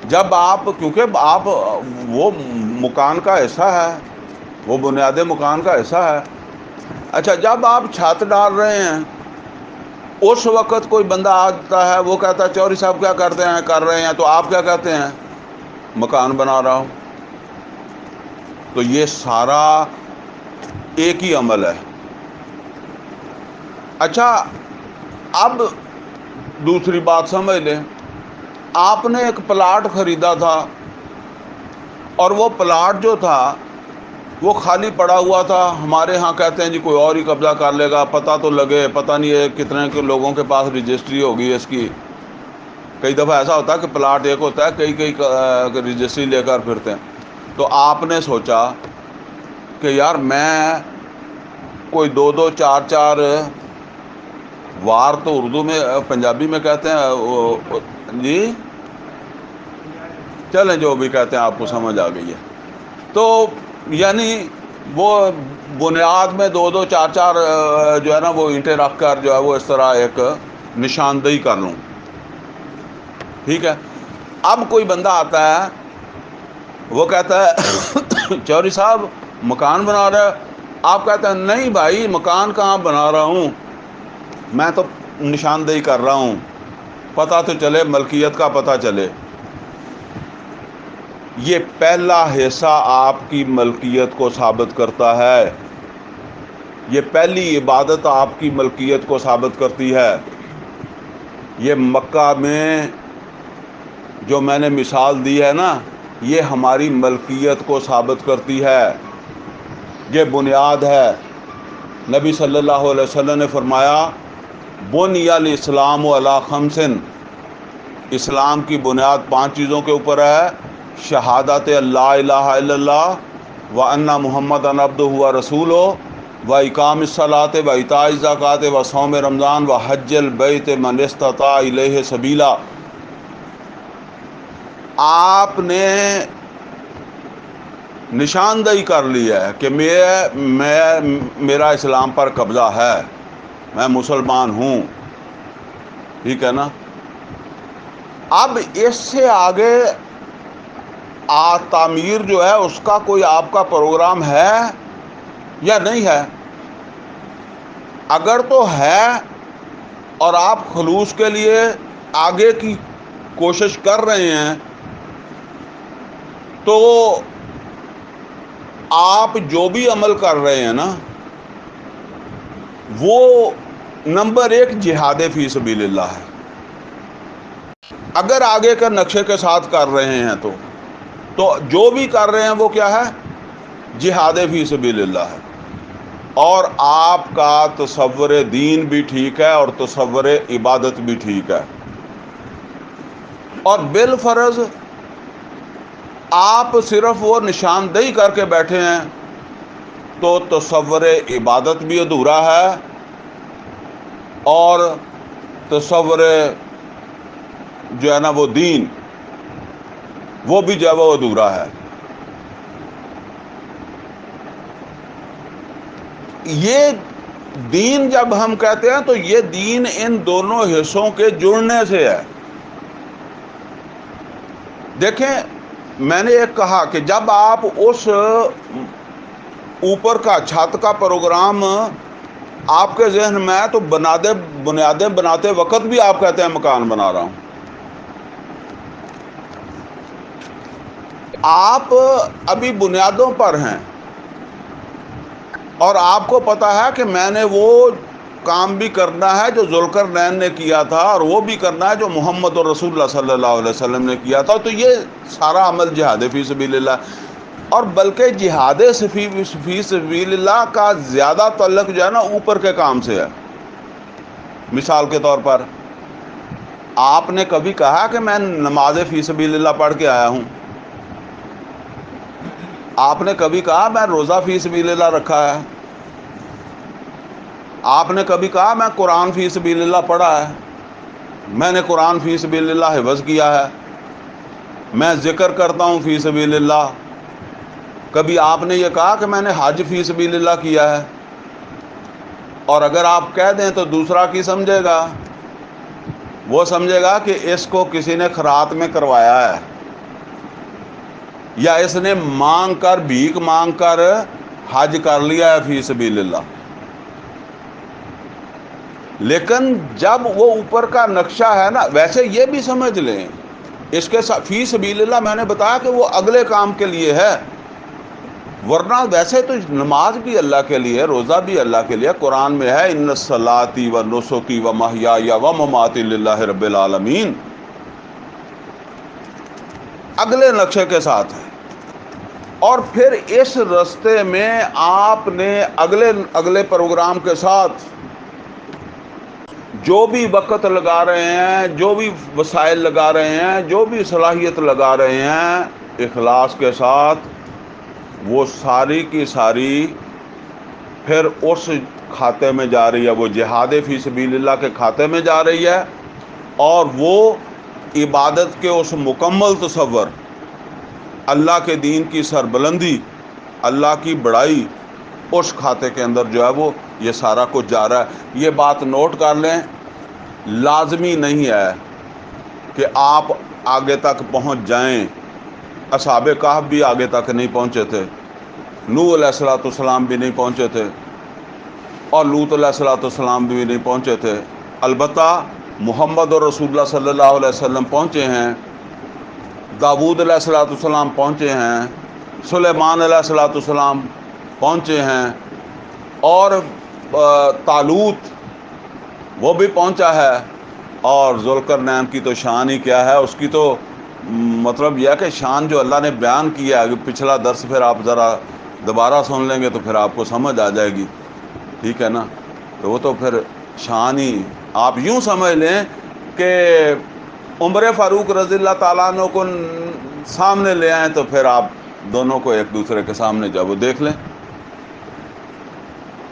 جب آپ، کیونکہ آپ وہ مکان کا حصہ ہے، وہ بنیادیں مکان کا حصہ ہے. اچھا، جب آپ چھت ڈال رہے ہیں، اس وقت کوئی بندہ آتا ہے، وہ کہتا ہے چودھری صاحب کیا کرتے ہیں؟ کر رہے ہیں. تو آپ کیا کہتے ہیں؟ مکان بنا رہا ہوں. تو یہ سارا ایک ہی عمل ہے. اچھا، اب دوسری بات سمجھ لیں. آپ نے ایک پلاٹ خریدا تھا، اور وہ پلاٹ جو تھا وہ خالی پڑا ہوا تھا. ہمارے ہاں کہتے ہیں جی کوئی اور ہی قبضہ کر لے گا، پتہ تو لگے. پتہ نہیں ہے کتنے کے لوگوں کے پاس رجسٹری ہوگی اس کی. کئی دفعہ ایسا ہوتا ہے کہ پلاٹ ایک ہوتا ہے، کئی رجسٹری لے کر پھرتے ہیں. تو آپ نے سوچا کہ یار میں کوئی دو چار وار تو اردو میں، پنجابی میں کہتے ہیں جی، چلیں جو بھی کہتے ہیں آپ کو سمجھ آ گئی ہے. تو یعنی وہ بنیاد میں دو چار جو ہے نا وہ اینٹیں رکھ کر جو ہے وہ اس طرح ایک نشاندہی کر لوں. ٹھیک ہے. اب کوئی بندہ آتا ہے وہ کہتا ہے چودھری صاحب مکان بنا رہا ہے، آپ کہتے ہیں نہیں بھائی مکان کہاں بنا رہا ہوں، میں تو نشاندہی کر رہا ہوں، پتہ تو چلے، ملکیت کا پتہ چلے۔ یہ پہلا حصہ آپ کی ملکیت کو ثابت کرتا ہے، یہ پہلی عبادت آپ کی ملکیت کو ثابت کرتی ہے۔ یہ مکہ میں جو میں نے مثال دی ہے نا، یہ ہماری ملکیت کو ثابت کرتی ہے، یہ بنیاد ہے۔ نبی صلی اللہ علیہ وسلم نے فرمایا بنی الاسلام علی خمس، اسلام کی بنیاد 5 چیزوں کے اوپر ہے: شہادت اللہ الہ الا اللہ وان محمد عبدہ ورسولہ واقام الصلاۃ وایتاء الزکوٰۃ وصوم رمضان وحج البیت من استطاع الیہ سبیلا۔ آپ نے نشاندہی کر لی ہے کہ میرا اسلام پر قبضہ ہے، میں مسلمان ہوں، ٹھیک ہے نا۔ اب اس سے آگے تعمیر جو ہے اس کا کوئی آپ کا پروگرام ہے یا نہیں ہے؟ اگر تو ہے اور آپ خلوص کے لیے آگے کی کوشش کر رہے ہیں تو آپ جو بھی عمل کر رہے ہیں نا وہ نمبر 1 جہاد فی سبیل اللہ ہے۔ اگر آگے کے نقشے کے ساتھ کر رہے ہیں تو جو بھی کر رہے ہیں وہ کیا ہے؟ جہاد فی سبیل اللہ ہے۔ اور آپ کا تصور دین بھی ٹھیک ہے اور تصور عبادت بھی ٹھیک ہے، اور بالفرض آپ صرف وہ نشاندہی کر کے بیٹھے ہیں تو تصور عبادت بھی ادھورا ہے اور تصور جو ہے نا وہ دین وہ بھی جو ہے وہ ادھورا ہے۔ یہ دین جب ہم کہتے ہیں تو یہ دین ان دونوں حصوں کے جڑنے سے ہے۔ دیکھیں میں نے ایک کہا کہ جب آپ اس اوپر کا چھت کا پروگرام آپ کے ذہن میں ہے تو بنیادیں بناتے وقت بھی آپ کہتے ہیں مکان بنا رہا ہوں۔ آپ ابھی بنیادوں پر ہیں اور آپ کو پتا ہے کہ میں نے وہ کام بھی کرنا ہے جو ذوالقرنین نے کیا تھا اور وہ بھی کرنا ہے جو محمد رسول اللہ صلی اللہ علیہ وسلم نے کیا تھا، تو یہ سارا عمل جہاد فی سبیل اللہ، اور بلکہ جہاد فی سبیل اللہ کا زیادہ تعلق جو ہے نا اوپر کے کام سے ہے۔ مثال کے طور پر آپ نے کبھی کہا کہ میں نماز فی سبیل اللہ پڑھ کے آیا ہوں؟ آپ نے کبھی کہا میں روزہ فی سبیل اللہ رکھا ہے؟ آپ نے کبھی کہا میں قرآن فی سبیل اللہ پڑھا ہے، میں نے قرآن فی سبیل اللہ حفظ کیا ہے، میں ذکر کرتا ہوں فی سبیل اللہ؟ کبھی آپ نے یہ کہا کہ میں نے حج فی سبیل اللہ کیا ہے؟ اور اگر آپ کہہ دیں تو دوسرا کی سمجھے گا؟ وہ سمجھے گا کہ اس کو کسی نے خرات میں کروایا ہے، یا اس نے مانگ کر بھیک مانگ کر حج کر لیا ہے فی سبیل اللہ۔ لیکن جب وہ اوپر کا نقشہ ہے نا، ویسے یہ بھی سمجھ لیں اس کے ساتھ فی سبیل اللہ میں نے بتایا کہ وہ اگلے کام کے لیے ہے، ورنہ ویسے تو نماز بھی اللہ کے لیے ہے، روزہ بھی اللہ کے لیے، قرآن میں ہے ان الصلاۃ ونسکی ومحیای ومماتی للہ رب العالمین، اگلے نقشے کے ساتھ ہے۔ اور پھر اس رستے میں آپ نے اگلے پروگرام کے ساتھ جو بھی وقت لگا رہے ہیں، جو بھی وسائل لگا رہے ہیں، جو بھی صلاحیت لگا رہے ہیں، اخلاص کے ساتھ وہ ساری کی ساری پھر اس کھاتے میں جا رہی ہے، وہ جہاد فی سبیل اللہ کے کھاتے میں جا رہی ہے، اور وہ عبادت کے اس مکمل تصور، اللہ کے دین کی سربلندی، اللہ کی بڑائی، اس کھاتے کے اندر جو ہے وہ یہ سارا کچھ جا رہا ہے۔ یہ بات نوٹ کر لیں، لازمی نہیں ہے کہ آپ آگے تک پہنچ جائیں. اصحاب کہف بھی آگے تک نہیں پہنچے تھے، نوح علیہ الصلوۃ والسلام بھی نہیں پہنچے تھے، اور لوط علیہ الصلوۃ والسلام بھی نہیں پہنچے تھے. البتہ محمد اور رسول اللہ صلی اللہ علیہ وسلم پہنچے ہیں، داؤد علیہ الصلوۃ والسلام پہنچے ہیں، سلیمان علیہ الصلوۃ والسلام پہنچے ہیں، اور طالوت وہ بھی پہنچا ہے. اور ذوالقرنین کی تو شان ہی کیا ہے، اس کی تو مطلب یہ ہے کہ شان جو اللہ نے بیان کیا ہے، پچھلا درس پھر آپ ذرا دوبارہ سن لیں گے تو پھر آپ کو سمجھ آ جائے گی، ٹھیک ہے نا. تو وہ تو پھر شان ہی، آپ یوں سمجھ لیں کہ عمر فاروق رضی اللہ تعالیٰ عنہ کو سامنے لے آئیں تو پھر آپ دونوں کو ایک دوسرے کے سامنے جب وہ دیکھ لیں.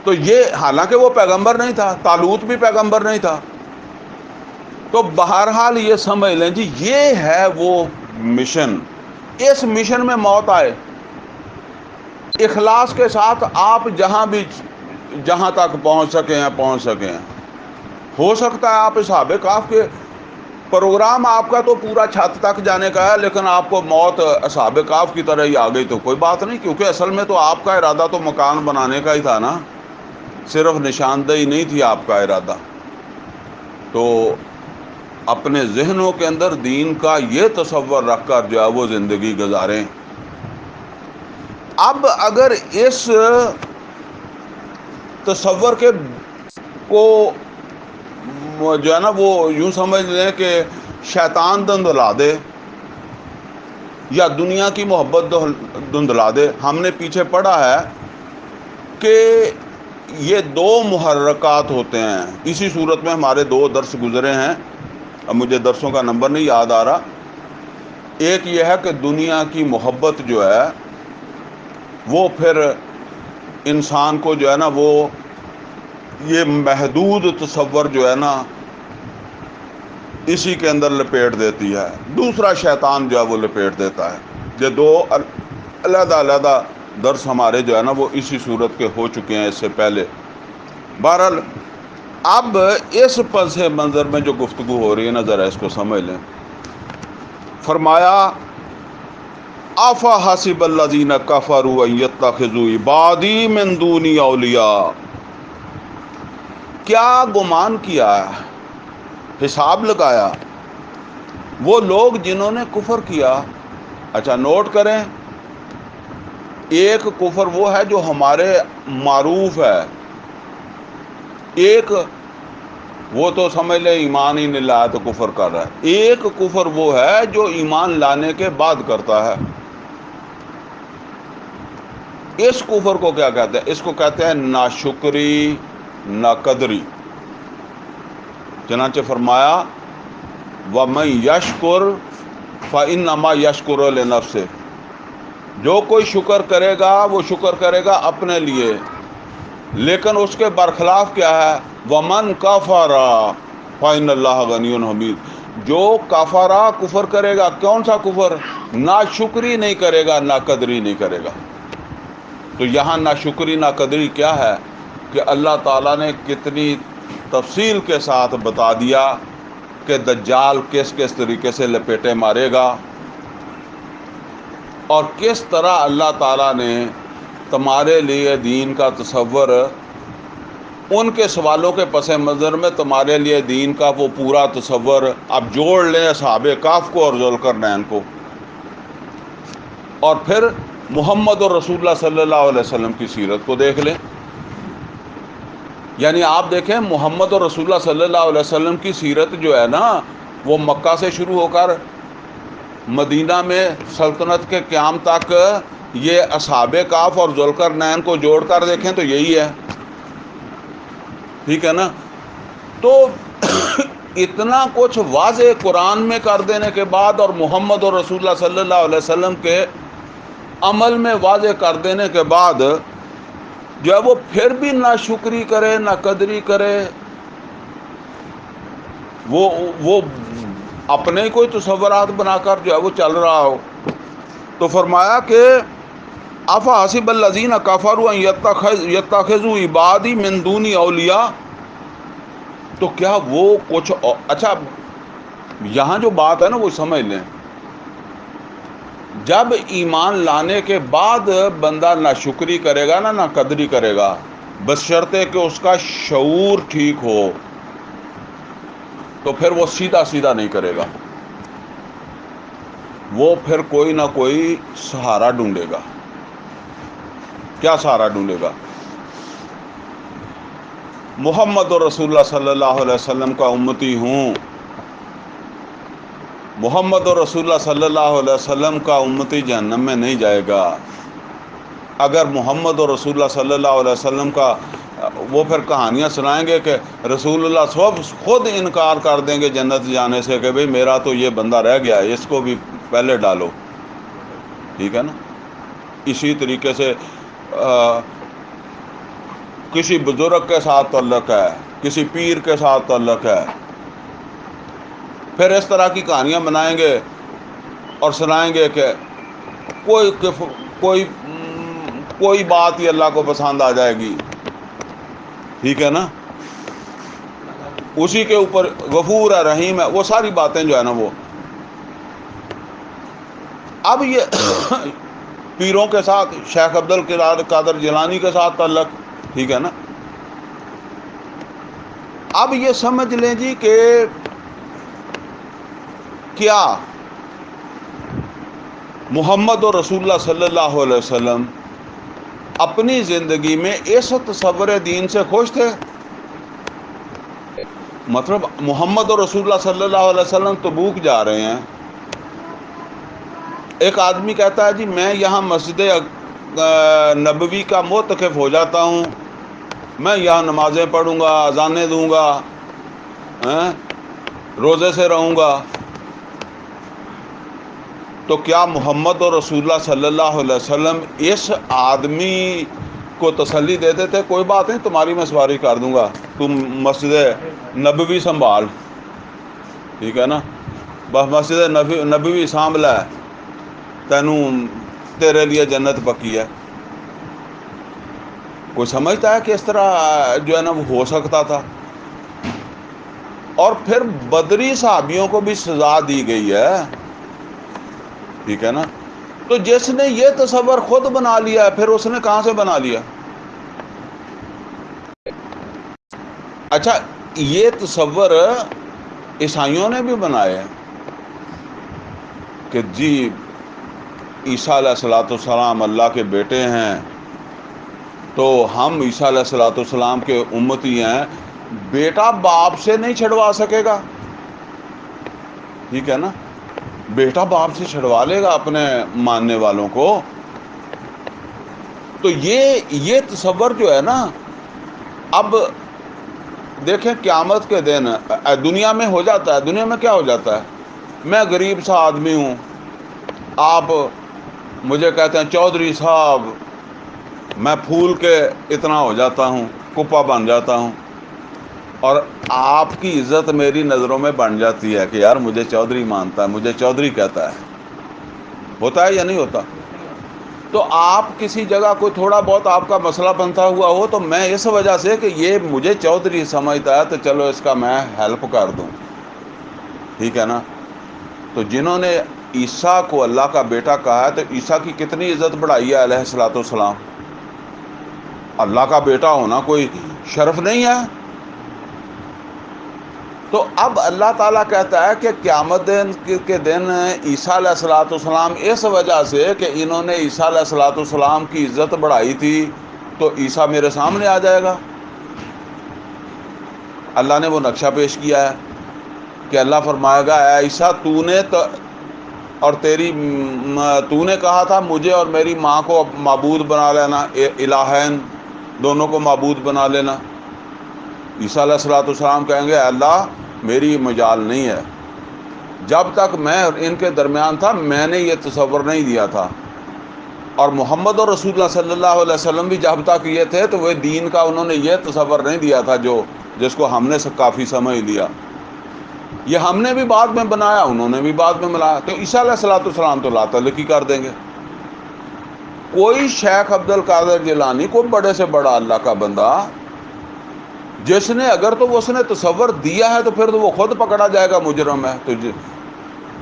تو یہ حالانکہ وہ پیغمبر نہیں تھا، طالوت بھی پیغمبر نہیں تھا. تو بہرحال یہ سمجھ لیں جی، یہ ہے وہ مشن. اس مشن میں موت آئے، اخلاص کے ساتھ آپ جہاں تک پہنچ سکے ہیں پہنچ سکے ہیں. ہو سکتا ہے آپ اصحاب کہف کے پروگرام آپ کا تو پورا چھت تک جانے کا ہے، لیکن آپ کو موت اصحاب کہف کی طرح ہی آ گئی تو کوئی بات نہیں، کیونکہ اصل میں تو آپ کا ارادہ تو مکان بنانے کا ہی تھا نا، صرف نشاندہی نہیں تھی آپ کا ارادہ. تو اپنے ذہنوں کے اندر دین کا یہ تصور رکھ کر جو ہے وہ زندگی گزاریں. اب اگر اس تصور کو جو ہے نا وہ یوں سمجھ لیں کہ شیطان دھندلا دے یا دنیا کی محبت دھندلا دے. ہم نے پیچھے پڑھا ہے کہ یہ دو محرکات ہوتے ہیں. اسی صورت میں ہمارے 2 درس گزرے ہیں، اب مجھے درسوں کا نمبر نہیں یاد آ رہا. ایک یہ ہے کہ دنیا کی محبت جو ہے وہ پھر انسان کو جو ہے نا وہ یہ محدود تصور جو ہے نا اسی کے اندر لپیٹ دیتی ہے. دوسرا شیطان جو ہے وہ لپیٹ دیتا ہے. یہ 2 علیحدہ علیحدہ درس ہمارے جو ہے نا وہ اسی صورت کے ہو چکے ہیں اس سے پہلے. بہرحال اب اس پس منظر میں جو گفتگو ہو رہی ہے نا، ذرا اس کو سمجھ لیں. فرمایا افحسب الذین کفروا ان یتخذوا عبادی من دونی اولیاء، کیا گمان کیا، حساب لگایا وہ لوگ جنہوں نے کفر کیا. اچھا نوٹ کریں، ایک کفر وہ ہے جو ہمارے معروف ہے، ایک وہ تو سمجھ لیں ایمان ہی نہیں لایا تو کفر کر رہا ہے. ایک کفر وہ ہے جو ایمان لانے کے بعد کرتا ہے. اس کفر کو کیا کہتے ہیں؟ اس کو کہتے ہیں ناشکری ناقدری. چنانچہ فرمایا وَمَن يَشْكُرْ فَإِنَّمَا يَشْكُرُ لِنَفْسِهِ، جو کوئی شکر کرے گا وہ شکر کرے گا اپنے لیے، لیکن اس کے برخلاف کیا ہے؟ وَمَن كَفَرَ فَإِنَّ اللَّهَ غَنِيٌّ حَمِيدٌ، جو کافرہ کفر کرے گا. کون سا کفر؟ ناشکری نہیں کرے گا، ناقدری نہیں کرے گا. تو یہاں ناشکری ناقدری کیا ہے کہ اللہ تعالیٰ نے کتنی تفصیل کے ساتھ بتا دیا کہ دجال کس کس طریقے سے لپیٹے مارے گا، اور کس طرح اللہ تعالیٰ نے تمہارے لیے دین کا تصور ان کے سوالوں کے پس منظر میں تمہارے لیے دین کا وہ پورا تصور. اب جوڑ لیں اصحاب کہف کو اور ذوالقرنین کو، اور پھر محمد اور رسول اللہ صلی اللہ علیہ وسلم کی سیرت کو دیکھ لیں. یعنی آپ دیکھیں محمد اور رسول اللہ صلی اللہ علیہ وسلم کی سیرت جو ہے نا وہ مکہ سے شروع ہو کر مدینہ میں سلطنت کے قیام تک، یہ اصحاب کہف اور ذوالقرنین کو جوڑ کر دیکھیں تو یہی ہے، ٹھیک ہے نا. تو اتنا کچھ واضح قرآن میں کر دینے کے بعد اور محمد اور رسول اللہ صلی اللہ علیہ وسلم کے عمل میں واضح کر دینے کے بعد جو ہے وہ پھر بھی نہ شکری کرے نہ قدری کرے، وہ اپنے ہی کوئی تصورات بنا کر جو ہے وہ چل رہا ہو. تو فرمایا کہ افحسب الذین کفروا ان یتخذوا عبادی من دونی اولیاء، تو کیا وہ کچھ اچھا یہاں جو بات ہے نا وہ سمجھ لیں، جب ایمان لانے کے بعد بندہ نہ شکری کرے گا نہ قدری کرے گا، بشرطے کہ اس کا شعور ٹھیک ہو، تو پھر وہ سیدھا سیدھا نہیں کرے گا، وہ پھر کوئی نہ کوئی سہارا ڈھونڈے گا۔ کیا سہارا ڈھونڈے گا؟ محمد رسول اللہ صلی اللہ علیہ وسلم کا امتی ہوں، محمد رسول اللہ صلی اللہ علیہ وسلم کا امتی جہنم میں نہیں جائے گا۔ اگر محمد رسول اللہ صلی اللہ علیہ وسلم کا، وہ پھر کہانیاں سنائیں گے کہ رسول اللہ سب خود انکار کر دیں گے جنت جانے سے کہ بھئی میرا تو یہ بندہ رہ گیا ہے، اس کو بھی پہلے ڈالو، ٹھیک ہے نا۔ اسی طریقے سے کسی بزرگ کے ساتھ تعلق ہے، کسی پیر کے ساتھ تعلق ہے، پھر اس طرح کی کہانیاں بنائیں گے اور سنائیں گے کہ کوئی بات ہی اللہ کو پسند آ جائے گی، ٹھیک ہے نا، اسی کے اوپر غفور ہے، رحیم ہے، وہ ساری باتیں جو ہے نا وہ اب یہ پیروں کے ساتھ، شیخ عبد القادر جیلانی کے ساتھ تعلق، ٹھیک ہے نا۔ اب یہ سمجھ لیں جی کہ کیا محمد اور رسول اللہ صلی اللہ علیہ وسلم اپنی زندگی میں اس تصور دین سے خوش تھے؟ مطلب محمد اور رسول اللہ صلی اللہ علیہ وسلم تبوک جا رہے ہیں، ایک آدمی کہتا ہے جی میں یہاں مسجد نبوی کا معتکف ہو جاتا ہوں، میں یہاں نمازیں پڑھوں گا، اذانیں دوں گا، روزے سے رہوں گا، تو کیا محمد اور رسول اللہ صلی اللہ علیہ وسلم اس آدمی کو تسلی دیتے تھے کوئی بات نہیں تمہاری میں سواری کر دوں گا، تم مسجد نبوی سنبھال، ٹھیک ہے نا، بس مسجد نبوی سانبھ لے، تینوں تیرے لیے جنت پکی ہے؟ کوئی سمجھتا ہے کہ اس طرح جو ہے نا وہ ہو سکتا تھا؟ اور پھر بدری صحابیوں کو بھی سزا دی گئی ہے، ٹھیک ہے نا۔ تو جس نے یہ تصور خود بنا لیا ہے، پھر اس نے کہاں سے بنا لیا؟ اچھا، یہ تصور عیسائیوں نے بھی بنایا ہے کہ جی عیسیٰ علیہ السلام اللہ کے بیٹے ہیں، تو ہم عیسیٰ علیہ السلام کے امتی ہیں، بیٹا باپ سے نہیں چھڑوا سکے گا، ٹھیک ہے نا، بیٹا باپ سے چھڑوا لے گا اپنے ماننے والوں کو۔ تو یہ تصور جو ہے نا، اب دیکھیں قیامت کے دن دنیا میں ہو جاتا ہے، دنیا میں کیا ہو جاتا ہے، میں غریب سا آدمی ہوں، آپ مجھے کہتے ہیں چودھری صاحب، میں پھول کے اتنا ہو جاتا ہوں، کپا بن جاتا ہوں، اور آپ کی عزت میری نظروں میں بن جاتی ہے کہ یار مجھے چودھری مانتا ہے، مجھے چودھری کہتا ہے، ہوتا ہے یا نہیں ہوتا؟ تو آپ کسی جگہ کوئی تھوڑا بہت آپ کا مسئلہ بنتا ہوا ہو، تو میں اس وجہ سے کہ یہ مجھے چودھری سمجھتا ہے تو چلو اس کا میں ہیلپ کر دوں، ٹھیک ہے نا۔ تو جنہوں نے عیسیٰ کو اللہ کا بیٹا کہا ہے، تو عیسیٰ کی کتنی عزت بڑھائی ہے علیہ السلام، اللہ کا بیٹا ہونا کوئی شرف نہیں ہے۔ تو اب اللہ تعالیٰ کہتا ہے کہ قیامت کے دن عیسیٰ علیہ السلام اس وجہ سے کہ انہوں نے عیسیٰ علیہ السلام کی عزت بڑھائی تھی، تو عیسیٰ میرے سامنے آ جائے گا۔ اللہ نے وہ نقشہ پیش کیا ہے کہ اللہ فرمائے گا اے عیسیٰ تو نے کہا تھا مجھے اور میری ماں کو معبود بنا لینا، الہین، دونوں کو معبود بنا لینا۔ عیسیٰ علیہ السلام کہیں گے اے اللہ میری مجال نہیں ہے، جب تک میں ان کے درمیان تھا میں نے یہ تصور نہیں دیا تھا، اور محمد اور رسول اللہ صلی اللہ علیہ وسلم بھی جب تک یہ تھے تو وہ دین کا انہوں نے یہ تصور نہیں دیا تھا جس کو ہم نے کافی سمجھ لیا، یہ ہم نے بھی بعد میں بنایا، انہوں نے بھی بعد میں بنایا۔ تو عیسیٰ علیہ السلام تو لا تعلقی کر دیں گے۔ کوئی شیخ عبد القادر جیلانی، کوئی بڑے سے بڑا اللہ کا بندہ جس نے اگر تو اس نے تصور دیا ہے تو پھر تو وہ خود پکڑا جائے گا مجرم ہے، تو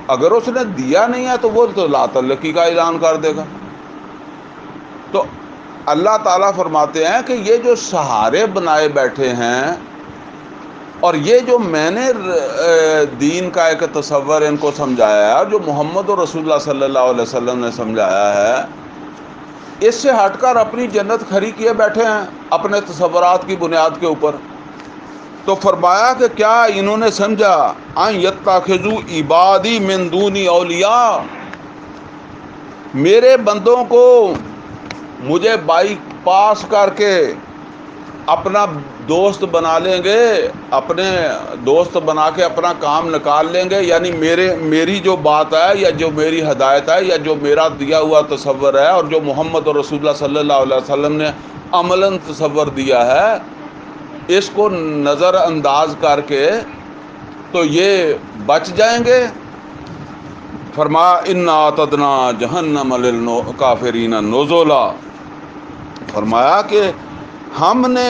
اگر اس نے دیا نہیں ہے تو وہ تو لا تعلقی کا اعلان کر دے گا۔ تو اللہ تعالیٰ فرماتے ہیں کہ یہ جو سہارے بنائے بیٹھے ہیں، اور یہ جو میں نے دین کا ایک تصور ان کو سمجھایا ہے، اور جو محمد رسول اللہ صلی اللہ علیہ وسلم نے سمجھایا ہے، اس سے ہٹ کر اپنی جنت کھڑی کیے بیٹھے ہیں اپنے تصورات کی بنیاد کے اوپر۔ تو فرمایا کہ کیا انہوں نے سمجھا ان یتخذوا عبادی من دونی اولیاء، میرے بندوں کو مجھے بائی پاس کر کے اپنا دوست بنا لیں گے، اپنے دوست بنا کے اپنا کام نکال لیں گے، یعنی میری جو بات ہے یا جو میری ہدایت ہے یا جو میرا دیا ہوا تصور ہے اور جو محمد رسول اللہ صلی اللہ علیہ وسلم نے عملاً تصور دیا ہے، اس کو نظر انداز کر کے تو یہ بچ جائیں گے۔ فرمایا انا اعتدنا جہنم للکافرین نزلا، فرمایا کہ ہم نے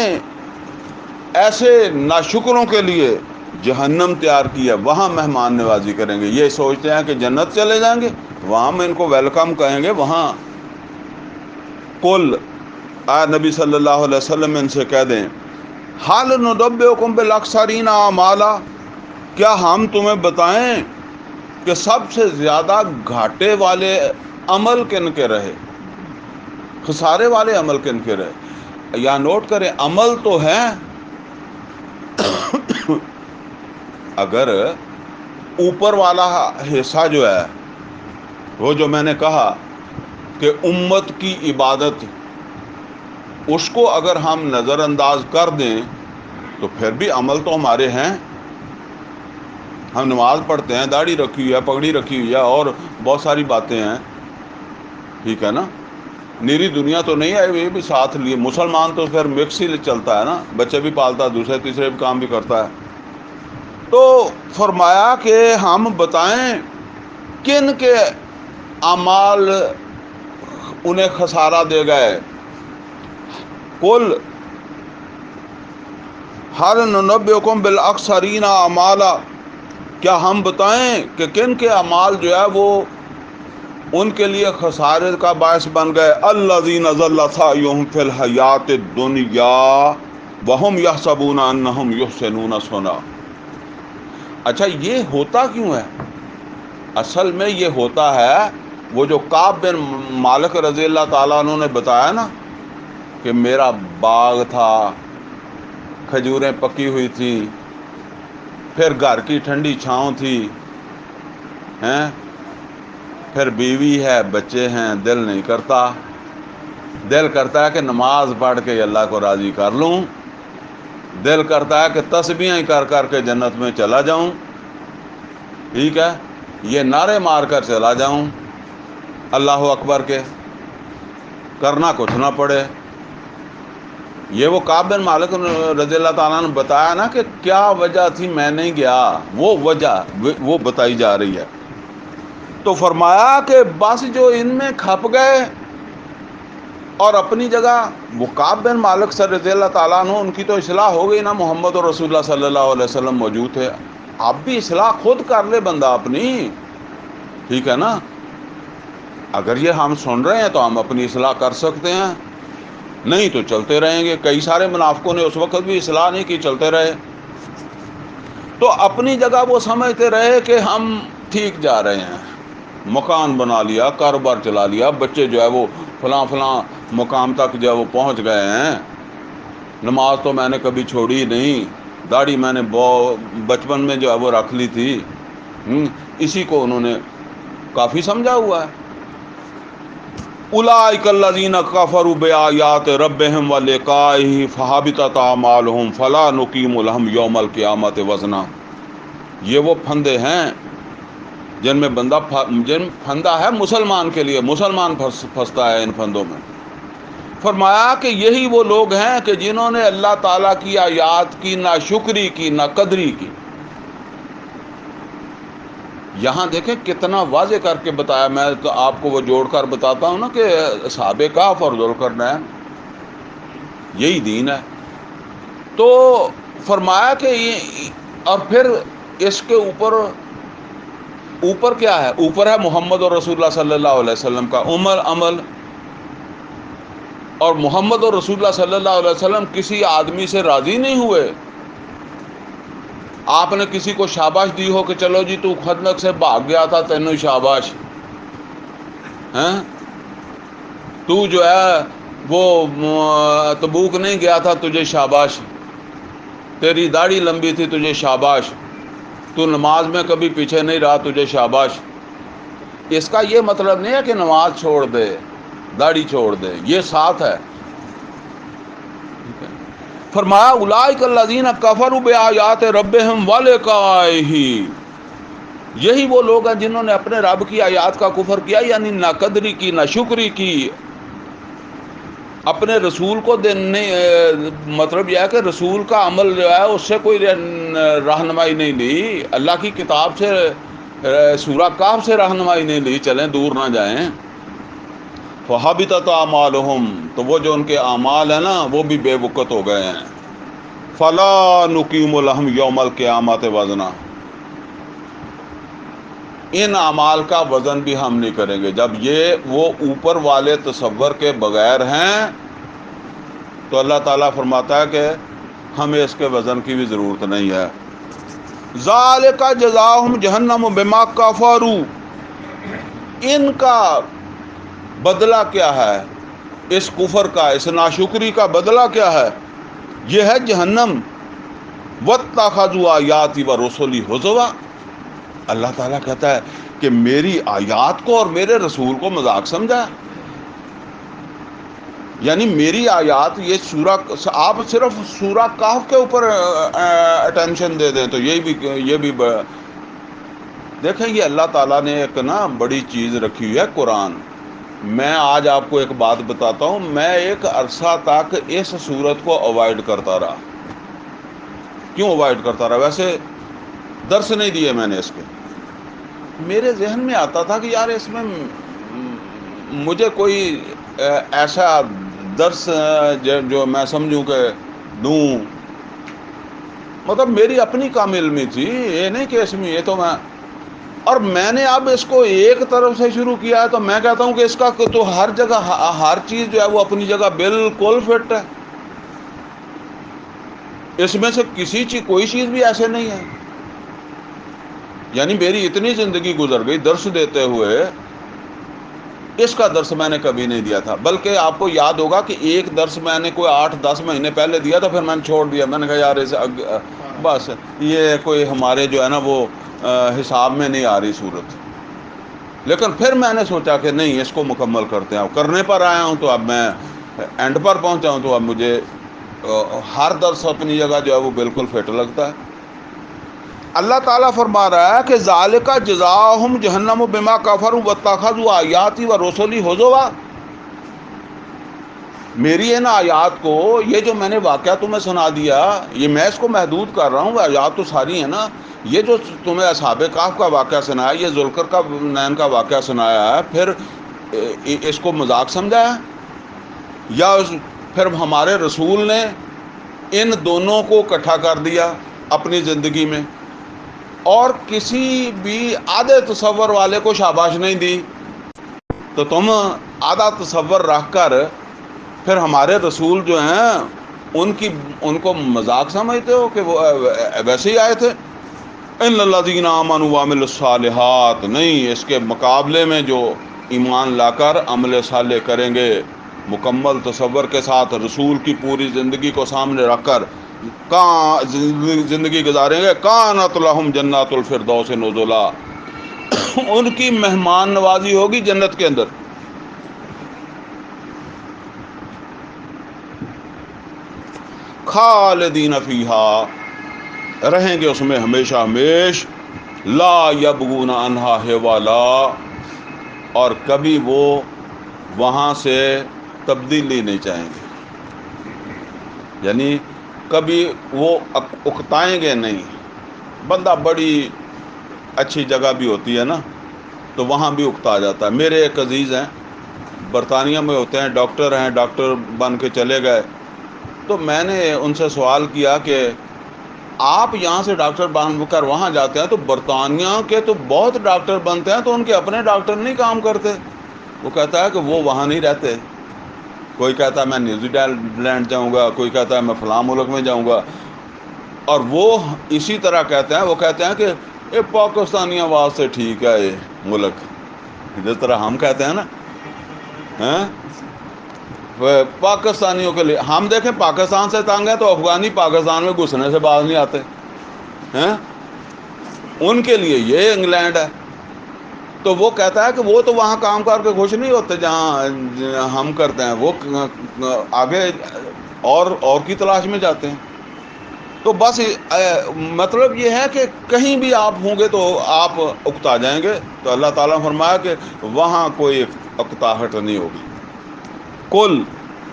ایسے ناشکروں کے لیے جہنم تیار کی ہے، وہاں مہمان نوازی کریں گے۔ یہ سوچتے ہیں کہ جنت چلے جائیں گے، وہاں ہم ان کو ویلکم کہیں گے، وہاں کل نبی صلی اللہ علیہ وسلم ان سے کہہ دیں حال ننبئکم بالاخسرین اعمالا، کیا ہم تمہیں بتائیں کہ سب سے زیادہ گھاٹے والے عمل کن کے رہے، خسارے والے عمل کن کے رہے۔ یا نوٹ کریں، عمل تو ہے، اگر اوپر والا حصہ جو ہے وہ جو میں نے کہا کہ امت کی عبادت، اس کو اگر ہم نظر انداز کر دیں تو پھر بھی عمل تو ہمارے ہیں، ہم نماز پڑھتے ہیں، داڑھی رکھی ہوئی ہے، پگڑی رکھی ہوئی ہے، اور بہت ساری باتیں ہیں، ٹھیک ہے نا، نیری دنیا تو نہیں ہے، یہ بھی ساتھ لیے۔ مسلمان تو پھر مکس ہی چلتا ہے نا، بچے بھی پالتا ہے، دوسرے تیسرے بھی کام بھی کرتا ہے۔ تو فرمایا کہ ہم بتائیں کن کے اعمال انہیں خسارہ دے گئے۔ قل هل ننبئکم بالاخسرین اعمالا، کیا ہم بتائیں کہ کن کے اعمال جو ہے وہ ان کے لیے خسارے کا باعث بن گئے۔ الذین ضل سعیہم فی الحیات الدنیا وہم یحسبون انہم یحسنون صنعا۔ اچھا، یہ ہوتا کیوں ہے؟ اصل میں یہ ہوتا ہے، وہ جو کعب بن مالک رضی اللہ تعالیٰ عنہ نے بتایا نا کہ میرا باغ تھا، کھجوریں پکی ہوئی تھی، پھر گھر کی ٹھنڈی چھاؤں تھی، ہیں، پھر بیوی ہے، بچے ہیں، دل نہیں کرتا، دل کرتا ہے کہ نماز پڑھ کے اللہ کو راضی کر لوں، دل کرتا ہے کہ تسبیحیں کر کر کے جنت میں چلا جاؤں، ٹھیک ہے، یہ نعرے مار کر چلا جاؤں اللہ اکبر کے، کرنا کچھ نہ پڑے۔ یہ وہ کعب بن مالک رضی اللہ تعالیٰ نے بتایا نا کہ کیا وجہ تھی میں نہیں گیا، وہ وجہ وہ بتائی جا رہی ہے۔ تو فرمایا کہ بس جو ان میں کھپ گئے اور اپنی جگہ، وہ کعب بن مالک سے رضی اللہ تعالیٰ عنہ، ان کی تو اصلاح ہو گئی نا، محمد رسول اللہ صلی اللہ علیہ وسلم موجود تھے۔ اب بھی اصلاح خود کر لے بندہ اپنی، ٹھیک ہے نا، اگر یہ ہم سن رہے ہیں تو ہم اپنی اصلاح کر سکتے ہیں، نہیں تو چلتے رہیں گے۔ کئی سارے منافقوں نے اس وقت بھی اصلاح نہیں کی، چلتے رہے۔ تو اپنی جگہ وہ سمجھتے رہے کہ ہم ٹھیک جا رہے ہیں، مکان بنا لیا، کاروبار چلا لیا، بچے جو ہے وہ فلاں فلاں مقام تک جو ہے وہ پہنچ گئے ہیں، نماز تو میں نے کبھی چھوڑی نہیں، داڑھی میں نے بچپن میں جو ہے وہ رکھ لی تھی، اسی کو انہوں نے کافی سمجھا ہوا ہے۔ اولئک الذین کفروا بآیات ربہم ولقائہ فحبطت اعمالہم فلا نقیم لہم یوم القیامۃ وزنا۔ یہ وہ پھندے ہیں جن میں پھندا ہے مسلمان کے لیے، مسلمان پھنستا ہے ان پھندوں میں۔ فرمایا کہ یہی وہ لوگ ہیں کہ جنہوں نے اللہ تعالیٰ کی آیات کی نہ شکری کی نہ قدری کی۔ یہاں دیکھیں کتنا واضح کر کے بتایا، میں تو آپ کو وہ جوڑ کر بتاتا ہوں نا کہ اصحاب کہف اور ذوالقرنین، یہی دین ہے۔ تو فرمایا کہ اور پھر اس کے اوپر کیا ہے؟ اوپر ہے محمد اور رسول اللہ صلی اللہ علیہ وسلم کا عمل. اور محمد اور رسول اللہ صلی اللہ علیہ وسلم کسی آدمی سے راضی نہیں ہوئے. آپ نے کسی کو شاباش دی ہو کہ چلو جی تو خندق سے بھاگ گیا تھا، تینوں شاباش ہیں، تو جو ہے وہ تبوک نہیں گیا تھا، تجھے شاباش، تیری داڑھی لمبی تھی، تجھے شاباش، تو نماز میں کبھی پیچھے نہیں رہا، تجھے شاباش. اس کا یہ مطلب نہیں ہے کہ نماز چھوڑ دے، داڑھی چھوڑ دے، یہ ساتھ ہے. فرمایا اولئک الذین کفروا بآیات ربہم ولقائہ، یہی وہ لوگ ہیں جنہوں نے اپنے رب کی آیات کا کفر کیا، یعنی ناقدری کی، ناشکری کی. اپنے رسول کو مطلب یہ ہے کہ رسول کا عمل جو ہے اس سے کوئی رہنمائی نہیں لی، اللہ کی کتاب سے، سورہ کہف سے رہنمائی نہیں لی، چلیں دور نہ جائیں. فَحَبِطَتْ أَعْمَالُهُمْ، تو وہ جو ان کے اعمال ہیں نا وہ بھی بے وقت ہو گئے ہیں. فَلَا نُقِيمُ لَهُمْ يَوْمَ الْقِيَامَةِ وَزْنًا، ان اعمال کا وزن بھی ہم نہیں کریں گے. جب یہ وہ اوپر والے تصور کے بغیر ہیں تو اللہ تعالیٰ فرماتا ہے کہ ہمیں اس کے وزن کی بھی ضرورت نہیں ہے. ذَلِكَ جَزَاؤُهُمْ جَهَنَّمُ بِمَا كَفَرُوا، ان کا بدلہ کیا ہے؟ اس کفر کا، اس ناشکری کا بدلہ کیا ہے؟ یہ ہے جہنم. وَاتَّخَذُوا آیَاتِي وَرُسُلِي هُزُوًا، اللہ تعالیٰ کہتا ہے کہ میری آیات کو اور میرے رسول کو مذاق سمجھا. یعنی میری آیات، یہ سورہ، آپ صرف سورہ کہف کے اوپر اٹینشن دے دیں تو یہ بھی دیکھیں، یہ اللہ تعالیٰ نے ایک نا بڑی چیز رکھی ہوئی ہے قرآن. میں آج آپ کو ایک بات بتاتا ہوں، میں ایک عرصہ تک اس صورت کو اوائڈ کرتا رہا. کیوں اوائڈ کرتا رہا؟ ویسے درس نہیں دیے میں نے اس کے. میرے ذہن میں آتا تھا کہ یار اس میں مجھے کوئی ایسا درس جو میں سمجھوں کہ دوں، مطلب میری اپنی کام علمی تھی، یہ نہیں کہ اس میں یہ تو اور میں نے اب اس کو ایک طرف سے شروع کیا ہے تو میں کہتا ہوں کہ اس کا تو ہر جگہ ہر چیز جو ہے وہ اپنی جگہ بالکل فٹ ہے. اس میں سے کوئی چیز بھی ایسے نہیں ہے. یعنی میری اتنی زندگی گزر گئی درس دیتے ہوئے، اس کا درس میں نے کبھی نہیں دیا تھا. بلکہ آپ کو یاد ہوگا کہ ایک درس میں نے کوئی 8-10 مہینے پہلے دیا تھا، پھر میں نے چھوڑ دیا. میں نے کہا یار بس یہ کوئی ہمارے جو ہے نا وہ حساب میں نہیں آ رہی صورت. لیکن پھر میں نے سوچا کہ نہیں، اس کو مکمل کرتے ہیں. اب کرنے پر آیا ہوں تو اب میں اینڈ پر پہنچا ہوں، تو اب مجھے ہر درس اپنی جگہ جو ہے وہ بالکل فٹ لگتا ہے. اللہ تعالیٰ فرما رہا ہے کہ ذالک جزاؤہم جہنم بما کفروا واتخذوا آیاتی ورسلی ہزوا. میری ان آیات کو، یہ جو میں نے واقعہ تمہیں سنا دیا، یہ میں اس کو محدود کر رہا ہوں، آیات تو ساری ہیں نا. یہ جو تمہیں اصحاب کہف کا واقعہ سنایا، یہ ذوالقرنین کا واقعہ سنایا ہے، پھر اس کو مذاق سمجھا ہے؟ یا پھر ہمارے رسول نے ان دونوں کو اکٹھا کر دیا اپنی زندگی میں، اور کسی بھی آدھے تصور والے کو شاباش نہیں دی؟ تو تم آدھا تصور رکھ کر پھر ہمارے رسول جو ہیں ان کو مذاق سمجھتے ہو کہ وہ ویسے ہی آئے تھے. ان الذین آمنوا وعملوا الصالحات، نہیں، اس کے مقابلے میں جو ایمان لا کر عمل صالح کریں گے، مکمل تصور کے ساتھ رسول کی پوری زندگی کو سامنے رکھ کر زندگی گزاریں گے، کانت لہم جنات الفردوس نزلا، ان کی مہمان نوازی ہوگی جنت کے اندر. خالدین فیہا، رہیں گے اس میں ہمیشہ ہمیش. لا یبغون عنہا حولا، اور کبھی وہ وہاں سے تبدیلی نہیں چاہیں گے. یعنی کبھی وہ اکتائیں گے نہیں. بندہ بڑی اچھی جگہ بھی ہوتی ہے نا تو وہاں بھی اکتا جاتا ہے. میرے ایک عزیز ہیں، برطانیہ میں ہوتے ہیں، ڈاکٹر ہیں، ڈاکٹر بن کے چلے گئے. تو میں نے ان سے سوال کیا کہ آپ یہاں سے ڈاکٹر بن کر وہاں جاتے ہیں تو برطانیہ کے تو بہت ڈاکٹر بنتے ہیں، تو ان کے اپنے ڈاکٹر نہیں کام کرتے؟ وہ کہتا ہے کہ وہ وہاں نہیں رہتے، کوئی کہتا ہے میں نیوزی لینڈ جاؤں گا، کوئی کہتا ہے میں فلاں ملک میں جاؤں گا، اور وہ اسی طرح کہتے ہیں، وہ کہتے ہیں کہ یہ پاکستانی آواز سے ٹھیک ہے یہ ملک، جس طرح ہم کہتے ہیں نا، ہیں پاکستانیوں کے لیے ہم دیکھیں پاکستان سے تنگ ہے تو افغانی پاکستان میں گھسنے سے باز نہیں آتے ہیں، ان کے لیے یہ انگلینڈ ہے۔ تو وہ کہتا ہے کہ وہ تو وہاں کام کر کے خوش نہیں ہوتے جہاں ہم کرتے ہیں، وہ آگے اور کی تلاش میں جاتے ہیں۔ تو بس مطلب یہ ہے کہ کہیں بھی آپ ہوں گے تو آپ اکتا جائیں گے، تو اللہ تعالیٰ نے فرمایا کہ وہاں کوئی اکتاہٹ نہیں ہوگی۔ کل،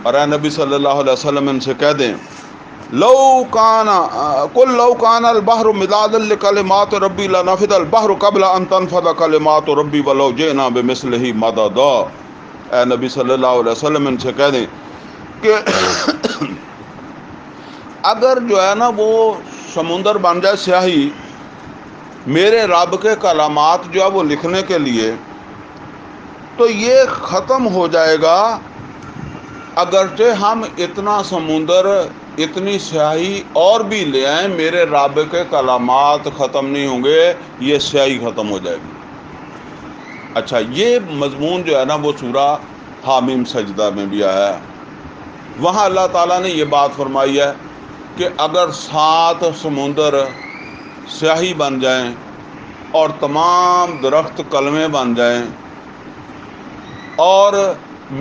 اور اے نبی صلی اللہ علیہ وسلم ان سے کہہ دیں، لو کان قل لو کان البحر مدادا لکلمات ربی لنفد البحر قبل ان تنفد کلمات ربی ولو جئنا بمثلہ مددا۔ اے نبی صلی اللہ علیہ وسلم ان سے کہہ دیں کہ اگر جو ہے نا وہ سمندر بن جائے سیاہی میرے رب کے کلمات جو ہے وہ لکھنے کے لیے، تو یہ ختم ہو جائے گا، اگرچہ ہم اتنا سمندر اتنی سیاہی اور بھی لے آئیں میرے رب کے کلمات ختم نہیں ہوں گے، یہ سیاہی ختم ہو جائے گی۔ اچھا، یہ مضمون جو ہے نا وہ سورہ حامیم سجدہ میں بھی آیا ہے، وہاں اللہ تعالیٰ نے یہ بات فرمائی ہے کہ اگر 7 سمندر سیاہی بن جائیں اور تمام درخت کلمے بن جائیں اور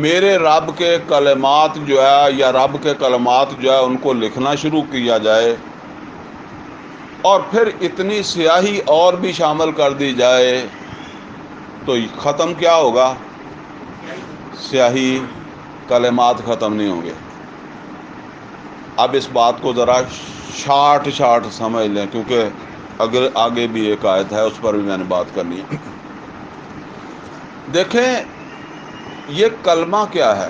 میرے رب کے کلمات جو ہے یا رب کے کلمات جو ہے ان کو لکھنا شروع کیا جائے، اور پھر اتنی سیاہی اور بھی شامل کر دی جائے، تو ختم کیا ہوگا؟ سیاہی، کلمات ختم نہیں ہوں گے۔ اب اس بات کو ذرا شارٹ سمجھ لیں، کیونکہ اگر آگے بھی ایک آیت ہے اس پر بھی میں نے بات کرنی ہے۔ دیکھیں یہ کلمہ کیا ہے؟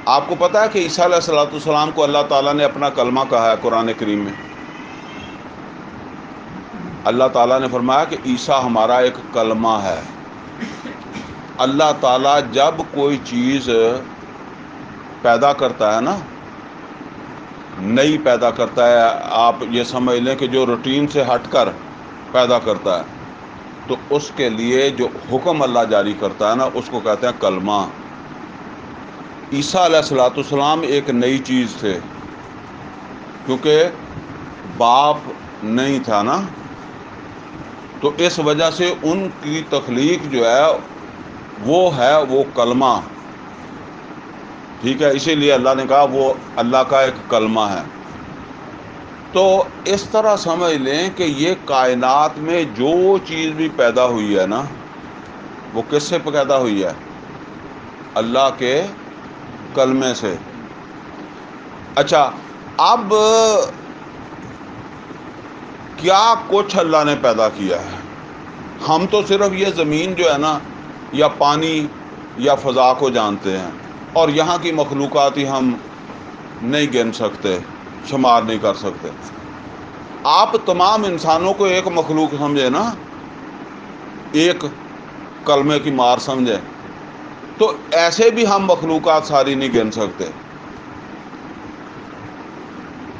آپ کو پتہ ہے کہ عیسیٰ علیہ السلام کو اللہ تعالیٰ نے اپنا کلمہ کہا ہے قرآن کریم میں؟ اللہ تعالیٰ نے فرمایا کہ عیسیٰ ہمارا ایک کلمہ ہے۔ اللہ تعالیٰ جب کوئی چیز پیدا کرتا ہے نا، نئی پیدا کرتا ہے، آپ یہ سمجھ لیں کہ جو روٹین سے ہٹ کر پیدا کرتا ہے، تو اس کے لیے جو حکم اللہ جاری کرتا ہے نا اس کو کہتے ہیں کلمہ۔ عیسیٰ علیہ السلام ایک نئی چیز تھے، کیونکہ باپ نہیں تھا نا، تو اس وجہ سے ان کی تخلیق جو ہے وہ کلمہ، ٹھیک ہے، اسی لیے اللہ نے کہا وہ اللہ کا ایک کلمہ ہے۔ تو اس طرح سمجھ لیں کہ یہ کائنات میں جو چیز بھی پیدا ہوئی ہے نا وہ کس سے پیدا ہوئی ہے؟ اللہ کے کلمے سے۔ اچھا، اب کیا کچھ اللہ نے پیدا کیا ہے؟ ہم تو صرف یہ زمین جو ہے نا یا پانی یا فضا کو جانتے ہیں، اور یہاں کی مخلوقات ہی ہم نہیں گن سکتے، شمار نہیں کر سکتے۔ آپ تمام انسانوں کو ایک مخلوق سمجھے نا، ایک کلمے کی مار سمجھے، تو ایسے بھی ہم مخلوقات ساری نہیں گن سکتے۔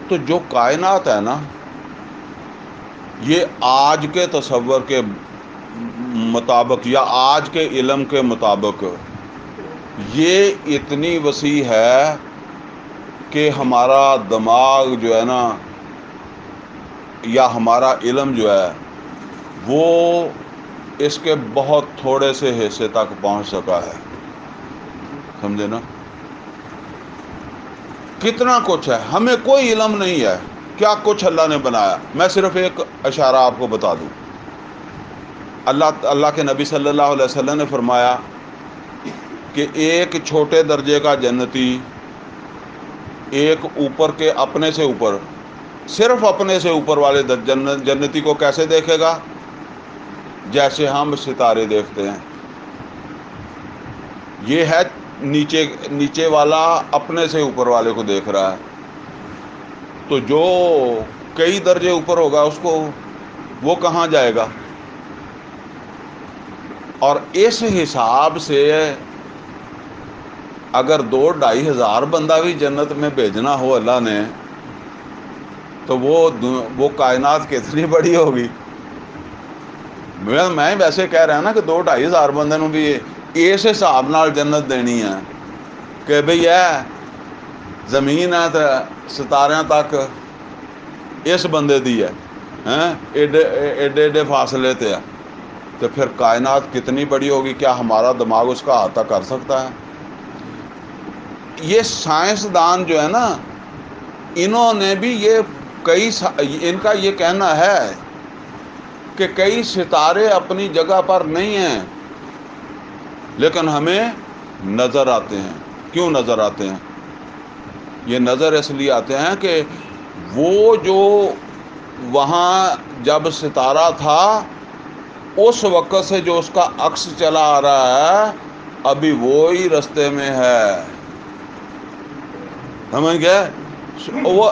تو جو کائنات ہے نا، یہ آج کے تصور کے مطابق یا آج کے علم کے مطابق یہ اتنی وسیع ہے کہ ہمارا دماغ جو ہے نا یا ہمارا علم جو ہے وہ اس کے بہت تھوڑے سے حصے تک پہنچ سکا ہے، سمجھے نا؟ کتنا کچھ ہے، ہمیں کوئی علم نہیں ہے کیا کچھ اللہ نے بنایا۔ میں صرف ایک اشارہ آپ کو بتا دوں، اللہ کے نبی صلی اللہ علیہ وسلم نے فرمایا کہ ایک چھوٹے درجے کا جنتی ایک اوپر کے اپنے سے اوپر، صرف اپنے سے اوپر والے جنتی کو کیسے دیکھے گا؟ جیسے ہم ستارے دیکھتے ہیں۔ یہ ہے نیچے والا اپنے سے اوپر والے کو دیکھ رہا ہے، تو جو کئی درجے اوپر ہوگا اس کو وہ کہاں جائے گا؟ اور اس حساب سے اگر 2-2.5 ہزار بندہ بھی جنت میں بھیجنا ہو اللہ نے تو وہ کائنات کتنی بڑی ہوگی؟ میں ویسے کہہ رہا نا کہ 2-2.5 ہزار بندے نو بھی اس حساب نال جنت دینی ہے کہ بھئی ہے زمین ہے تو ستاریاں تک اس بندے دی ہے، ایڈے ایڈے فاصلے تے ہے، تو پھر کائنات کتنی بڑی ہوگی؟ کیا ہمارا دماغ اس کا احاطہ کر سکتا ہے؟ یہ سائنسدان جو ہے نا، انہوں نے بھی ان کا یہ کہنا ہے کہ کئی ستارے اپنی جگہ پر نہیں ہیں لیکن ہمیں نظر آتے ہیں۔ کیوں نظر آتے ہیں؟ یہ نظر اس لیے آتے ہیں کہ وہ جو وہاں جب ستارہ تھا اس وقت سے جو اس کا عکس چلا آ رہا ہے ابھی وہی رستے میں ہے، سمجھ گئے؟ وہ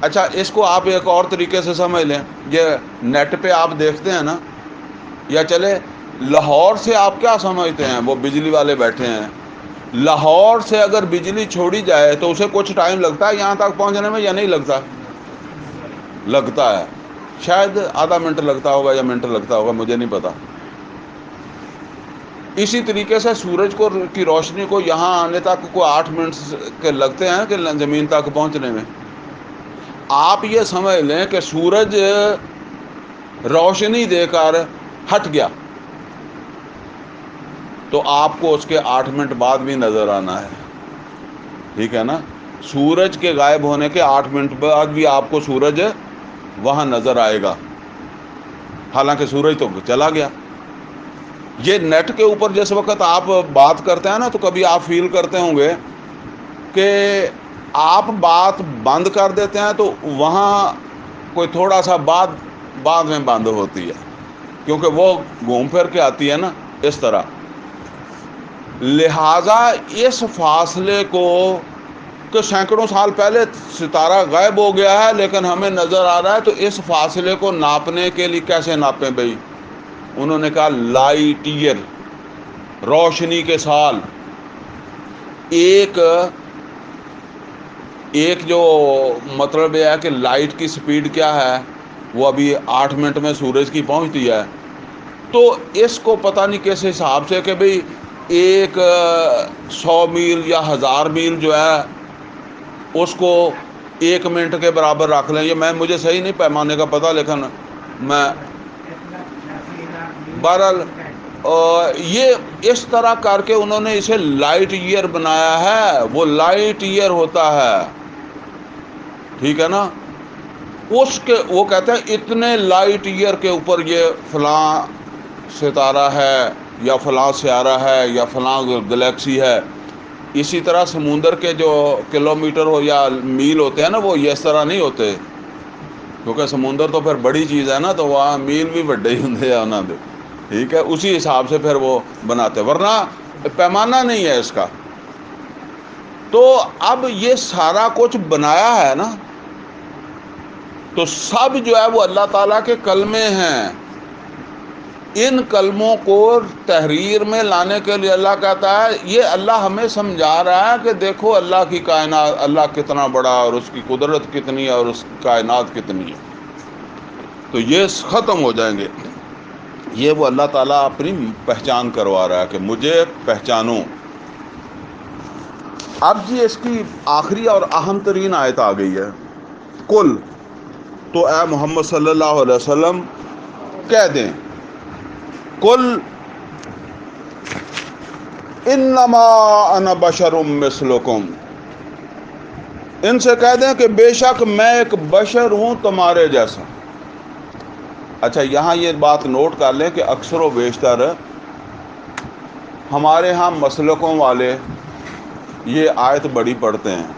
اچھا، اس کو آپ ایک اور طریقے سے سمجھ لیں، یہ نیٹ پہ آپ دیکھتے ہیں نا، یا چلے لاہور سے آپ کیا سمجھتے ہیں؟ وہ بجلی والے بیٹھے ہیں، لاہور سے اگر بجلی چھوڑی جائے تو اسے کچھ ٹائم لگتا ہے یہاں تک پہنچنے میں یا نہیں لگتا؟ لگتا ہے، شاید آدھا منٹ لگتا ہوگا یا منٹ لگتا ہوگا، مجھے نہیں پتا۔ اسی طریقے سے سورج کی روشنی کو یہاں آنے تک کوئی 8 منٹ کے لگتے ہیں کہ زمین تک پہنچنے میں۔ آپ یہ سمجھ لیں کہ سورج روشنی دے کر ہٹ گیا تو آپ کو اس کے 8 منٹ بعد بھی نظر آنا ہے، ٹھیک ہے نا؟ سورج کے غائب ہونے کے 8 منٹ بعد بھی آپ کو سورج وہاں نظر آئے گا، حالانکہ سورج تو چلا گیا۔ یہ نیٹ کے اوپر جس وقت آپ بات کرتے ہیں نا تو کبھی آپ فیل کرتے ہوں گے کہ آپ بات بند کر دیتے ہیں تو وہاں کوئی تھوڑا سا بعد میں بند ہوتی ہے، کیونکہ وہ گھوم پھر کے آتی ہے نا، اس طرح۔ لہذا اس فاصلے کو کہ سینکڑوں سال پہلے ستارہ غائب ہو گیا ہے لیکن ہمیں نظر آ رہا ہے، تو اس فاصلے کو ناپنے کے لیے کیسے ناپیں بھائی؟ انہوں نے کہا لائٹ ایئر، روشنی کے سال۔ ایک جو مطلب یہ ہے کہ لائٹ کی سپیڈ کیا ہے، وہ ابھی 8 منٹ میں سورج کی پہنچتی ہے، تو اس کو پتہ نہیں کس حساب سے کہ بھئی 100 میل یا 1000 میل جو ہے اس کو 1 منٹ کے برابر رکھ لیں۔ یہ مجھے صحیح نہیں پیمانے کا پتہ، لیکن میں بہرحال یہ اس طرح کر کے انہوں نے اسے لائٹ ایئر بنایا ہے، وہ لائٹ ایئر ہوتا ہے، ٹھیک ہے نا؟ وہ کہتے ہیں اتنے لائٹ ایئر کے اوپر یہ فلاں ستارہ ہے یا فلاں سیارہ ہے یا فلاں گلیکسی ہے۔ اسی طرح سمندر کے جو کلومیٹر ہو یا میل ہوتے ہیں نا، وہ اس طرح نہیں ہوتے، کیونکہ سمندر تو پھر بڑی چیز ہے نا، تو وہاں میل بھی بڑے ہی ہوں انہوں نے، ٹھیک ہے؟ اسی حساب سے پھر وہ بناتے، ورنہ پیمانہ نہیں ہے اس کا۔ تو اب یہ سارا کچھ بنایا ہے نا، تو سب جو ہے وہ اللہ تعالیٰ کے کلمے ہیں۔ ان کلموں کو تحریر میں لانے کے لیے اللہ کہتا ہے، یہ اللہ ہمیں سمجھا رہا ہے کہ دیکھو اللہ کی کائنات، اللہ کتنا بڑا اور اس کی قدرت کتنی ہے اور اس کی کائنات کتنی ہے۔ تو یہ ختم ہو جائیں گے، یہ وہ اللہ تعالیٰ اپنی پہچان کروا رہا ہے کہ مجھے پہچانو۔ اب جی اس کی آخری اور اہم ترین آیت آ گئی ہے، کل، تو اے محمد صلی اللہ علیہ وسلم کہہ دیں، کل انما انا بشر مثلکم، ان سے کہہ دیں کہ بے شک میں ایک بشر ہوں تمہارے جیسا۔ اچھا، یہاں یہ بات نوٹ کر لیں کہ اکثر و بیشتر ہمارے ہاں مسلکوں والے یہ آیت بڑی پڑھتے ہیں،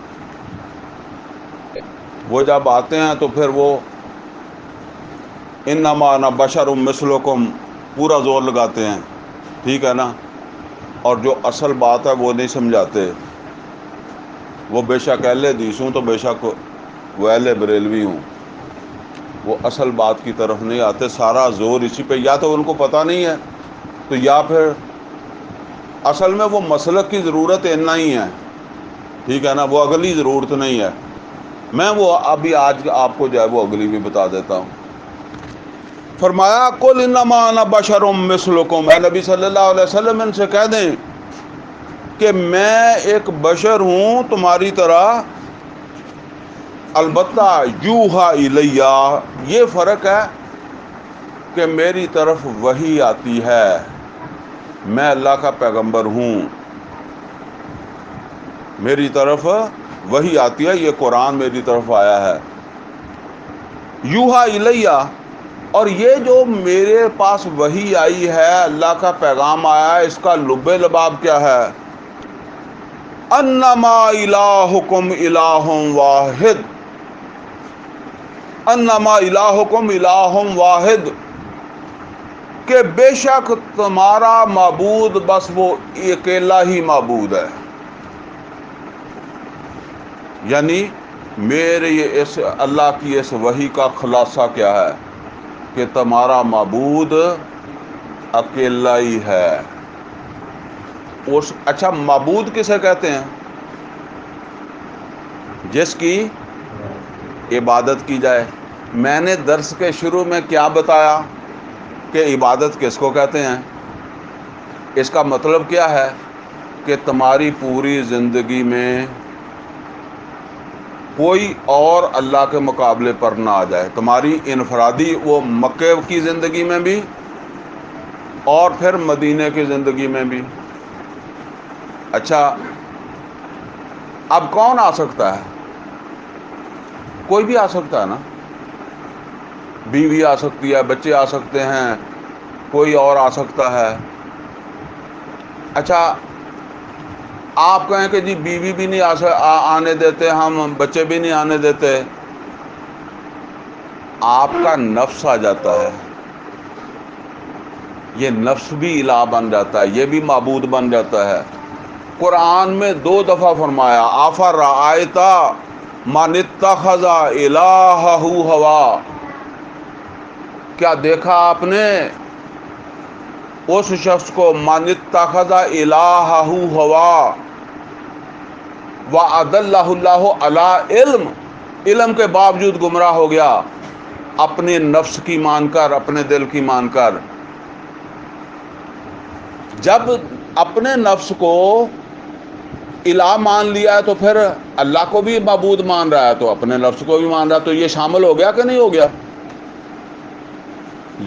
وہ جب آتے ہیں تو پھر وہ انما انا بشر مثلکم پورا زور لگاتے ہیں، ٹھیک ہے نا؟ اور جو اصل بات ہے وہ نہیں سمجھاتے۔ وہ بے شک اہل حدیث ہوں تو بے شک وہ اہل بریلوی ہوں، وہ اصل بات کی طرف نہیں آتے، سارا زور اسی پہ، یا تو ان کو پتہ نہیں ہے تو یا پھر اصل میں وہ مسلک کی ضرورت اتنا ہی ہے، ٹھیک ہے نا، وہ اگلی ضرورت نہیں ہے۔ میں وہ ابھی آج آپ کو جو ہے وہ اگلی بھی بتا دیتا ہوں۔ فرمایا قل انما انا بشر مثلکم، اے نبی صلی اللہ علیہ وسلم ان سے کہہ دیں کہ میں ایک بشر ہوں تمہاری طرح، البتہ یوحا الیہ، یہ فرق ہے کہ میری طرف وحی آتی ہے، میں اللہ کا پیغمبر ہوں، میری طرف وحی آتی ہے، یہ قرآن میری طرف آیا ہے، یوحا الیہ۔ اور یہ جو میرے پاس وحی آئی ہے، اللہ کا پیغام آیا ہے، اس کا لب لباب کیا ہے؟ انما الہکم الہ واحد، انما الہکم الہ واحد، کہ بے شک تمہارا معبود بس وہ اکیلا ہی معبود ہے۔ یعنی میرے اس اللہ کی اس وحی کا خلاصہ کیا ہے کہ تمہارا معبود اکیلا ہی ہے۔ اچھا، معبود کسے کہتے ہیں؟ جس کی عبادت کی جائے۔ میں نے درس کے شروع میں کیا بتایا کہ عبادت کس کو کہتے ہیں؟ اس کا مطلب کیا ہے کہ تمہاری پوری زندگی میں کوئی اور اللہ کے مقابلے پر نہ آ جائے، تمہاری انفرادی، وہ مکے کی زندگی میں بھی اور پھر مدینے کی زندگی میں بھی۔ اچھا، اب کون آ سکتا ہے؟ کوئی بھی آ سکتا ہے نا، بیوی آ سکتی ہے، بچے آ سکتے ہیں، کوئی اور آ سکتا ہے۔ اچھا، آپ کہیں کہ جی بیوی بھی نہیں آنے دیتے ہم، بچے بھی نہیں آنے دیتے، آپ کا نفس آ جاتا ہے، یہ نفس بھی الہ بن جاتا ہے، یہ بھی معبود بن جاتا ہے۔ قرآن میں 2 دفعہ فرمایا افرأیت من اتخذ الہہ ہوا، کیا دیکھا آپ نے اس شخص کو، من اتخذ الہہ ہوا وَأَضَلَّهُ اللَّهُ عَلَىٰ علم، علم کے باوجود گمراہ ہو گیا، اپنے نفس کی مان کر، اپنے دل کی مان کر۔ جب اپنے نفس کو الہ مان لیا ہے تو پھر اللہ کو بھی معبود مان رہا ہے، تو اپنے نفس کو بھی مان رہا ہے، تو یہ شامل ہو گیا کہ نہیں ہو گیا؟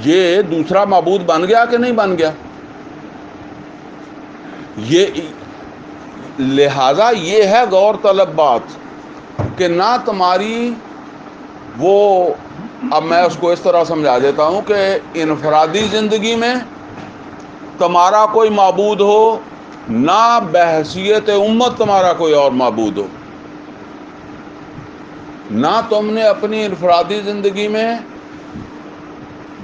یہ دوسرا معبود بن گیا کہ نہیں بن گیا؟ یہ لہذا یہ ہے غور طلب بات کہ نہ تمہاری وہ، اب میں اس کو اس طرح سمجھا دیتا ہوں کہ انفرادی زندگی میں تمہارا کوئی معبود ہو، نہ بحیثیت امت تمہارا کوئی اور معبود ہو، نہ تم نے اپنی انفرادی زندگی میں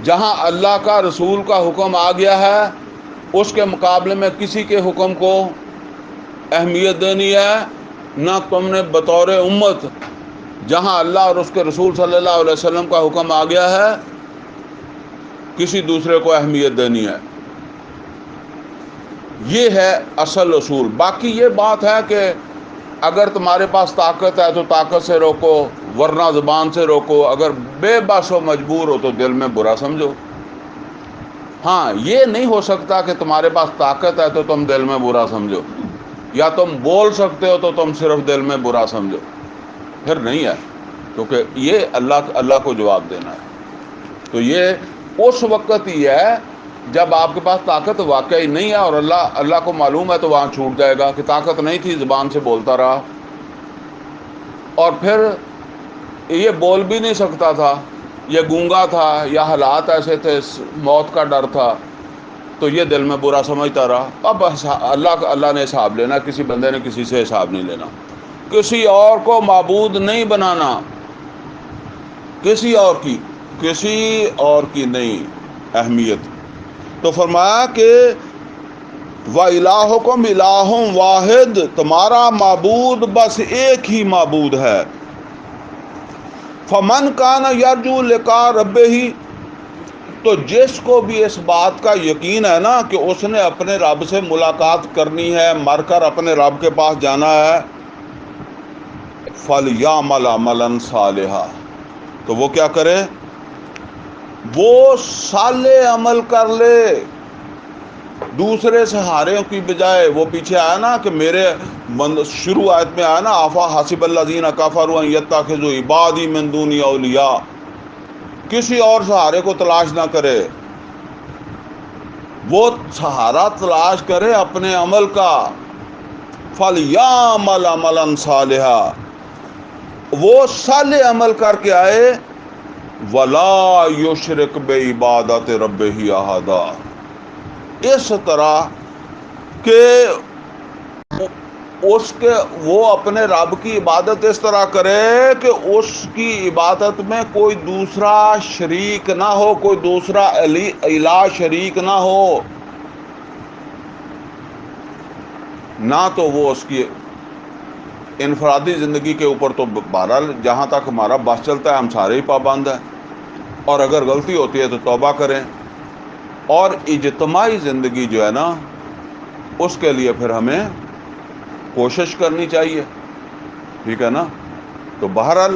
جہاں اللہ کا رسول کا حکم آ گیا ہے اس کے مقابلے میں کسی کے حکم کو اہمیت دینی ہے، نہ تم نے بطور امت جہاں اللہ اور اس کے رسول صلی اللہ علیہ وسلم کا حکم آ گیا ہے کسی دوسرے کو اہمیت دینی ہے۔ یہ ہے اصل اصول۔ باقی یہ بات ہے کہ اگر تمہارے پاس طاقت ہے تو طاقت سے روکو، ورنہ زبان سے روکو، اگر بے بس و مجبور ہو تو دل میں برا سمجھو۔ ہاں، یہ نہیں ہو سکتا کہ تمہارے پاس طاقت ہے تو تم دل میں برا سمجھو، یا تم بول سکتے ہو تو تم صرف دل میں برا سمجھو، پھر نہیں ہے، کیونکہ یہ اللہ کو جواب دینا ہے۔ تو یہ اس وقت ہی ہے جب آپ کے پاس طاقت واقعی نہیں ہے، اور اللہ کو معلوم ہے تو وہاں چھوٹ جائے گا کہ طاقت نہیں تھی، زبان سے بولتا رہا، اور پھر یہ بول بھی نہیں سکتا تھا، یہ گونگا تھا، یا حالات ایسے تھے، موت کا ڈر تھا، تو یہ دل میں برا سمجھتا رہا۔ اب اللہ نے حساب لینا، کسی بندے نے کسی سے حساب نہیں لینا، کسی اور کو معبود نہیں بنانا، کسی اور کی نہیں اہمیت۔ تو فرمایا کہ وَإِلَٰهُكُمْ إِلَٰهٌ وَاحِدٌ، تمہارا معبود بس ایک ہی معبود ہے، فمن کان یرجو لقاء ربہ، تو جس کو بھی اس بات کا یقین ہے نا کہ اس نے اپنے رب سے ملاقات کرنی ہے، مر کر اپنے رب کے پاس جانا ہے، فَلْيَعْمَلْ عَمَلًا صَالِحًا، تو وہ کیا کرے؟ وہ صالح عمل کر لے، دوسرے سہارے کی بجائے۔ وہ پیچھے آیا نا کہ میرے شروع آیت میں آیا نا، آفا حسب الذین کفروا ان یتخذوا عبادی من دونی اولیاء، کسی اور سہارے کو تلاش نہ کرے، وہ سہارا تلاش کرے اپنے عمل کا۔ فَلْيَعْمَلْ عَمَلًا صَالِحًا، وہ صالح عمل کر کے آئے، وَلَا يُشْرِكْ بِعِبَادَةِ رَبِّهِ أَحَدًا، اس طرح کہ وہ اپنے رب کی عبادت اس طرح کرے کہ اس کی عبادت میں کوئی دوسرا شریک نہ ہو، کوئی دوسرا الہ شریک نہ ہو، نہ تو وہ اس کی انفرادی زندگی کے اوپر تو بہرحال جہاں تک ہمارا بس چلتا ہے ہم سارے ہی پابند ہیں، اور اگر غلطی ہوتی ہے تو توبہ کریں، اور اجتماعی زندگی جو ہے نا اس کے لیے پھر ہمیں کوشش کرنی چاہیے، ٹھیک ہے نا۔ تو بہرحال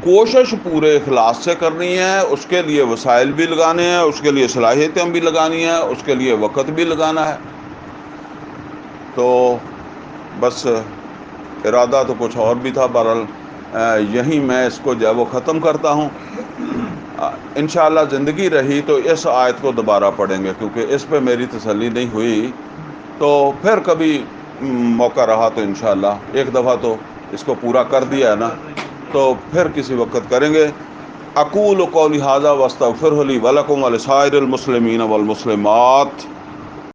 کوشش پورے اخلاص سے کرنی ہے، اس کے لیے وسائل بھی لگانے ہیں، اس کے لیے صلاحیتیں بھی لگانی ہیں، اس کے لیے وقت بھی لگانا ہے۔ تو بس ارادہ تو کچھ اور بھی تھا، بہرحال یہیں میں اس کو جو ہے وہ ختم کرتا ہوں۔ انشاءاللہ زندگی رہی تو اس آیت کو دوبارہ پڑھیں گے، کیونکہ اس پہ میری تسلی نہیں ہوئی، تو پھر کبھی موقع رہا تو انشاءاللہ، ایک دفعہ تو اس کو پورا کر دیا ہے نا، تو پھر کسی وقت کریں گے۔ اقول قولی ھذا واستغفر لی ولکم ولسائر المسلمین والمسلمات۔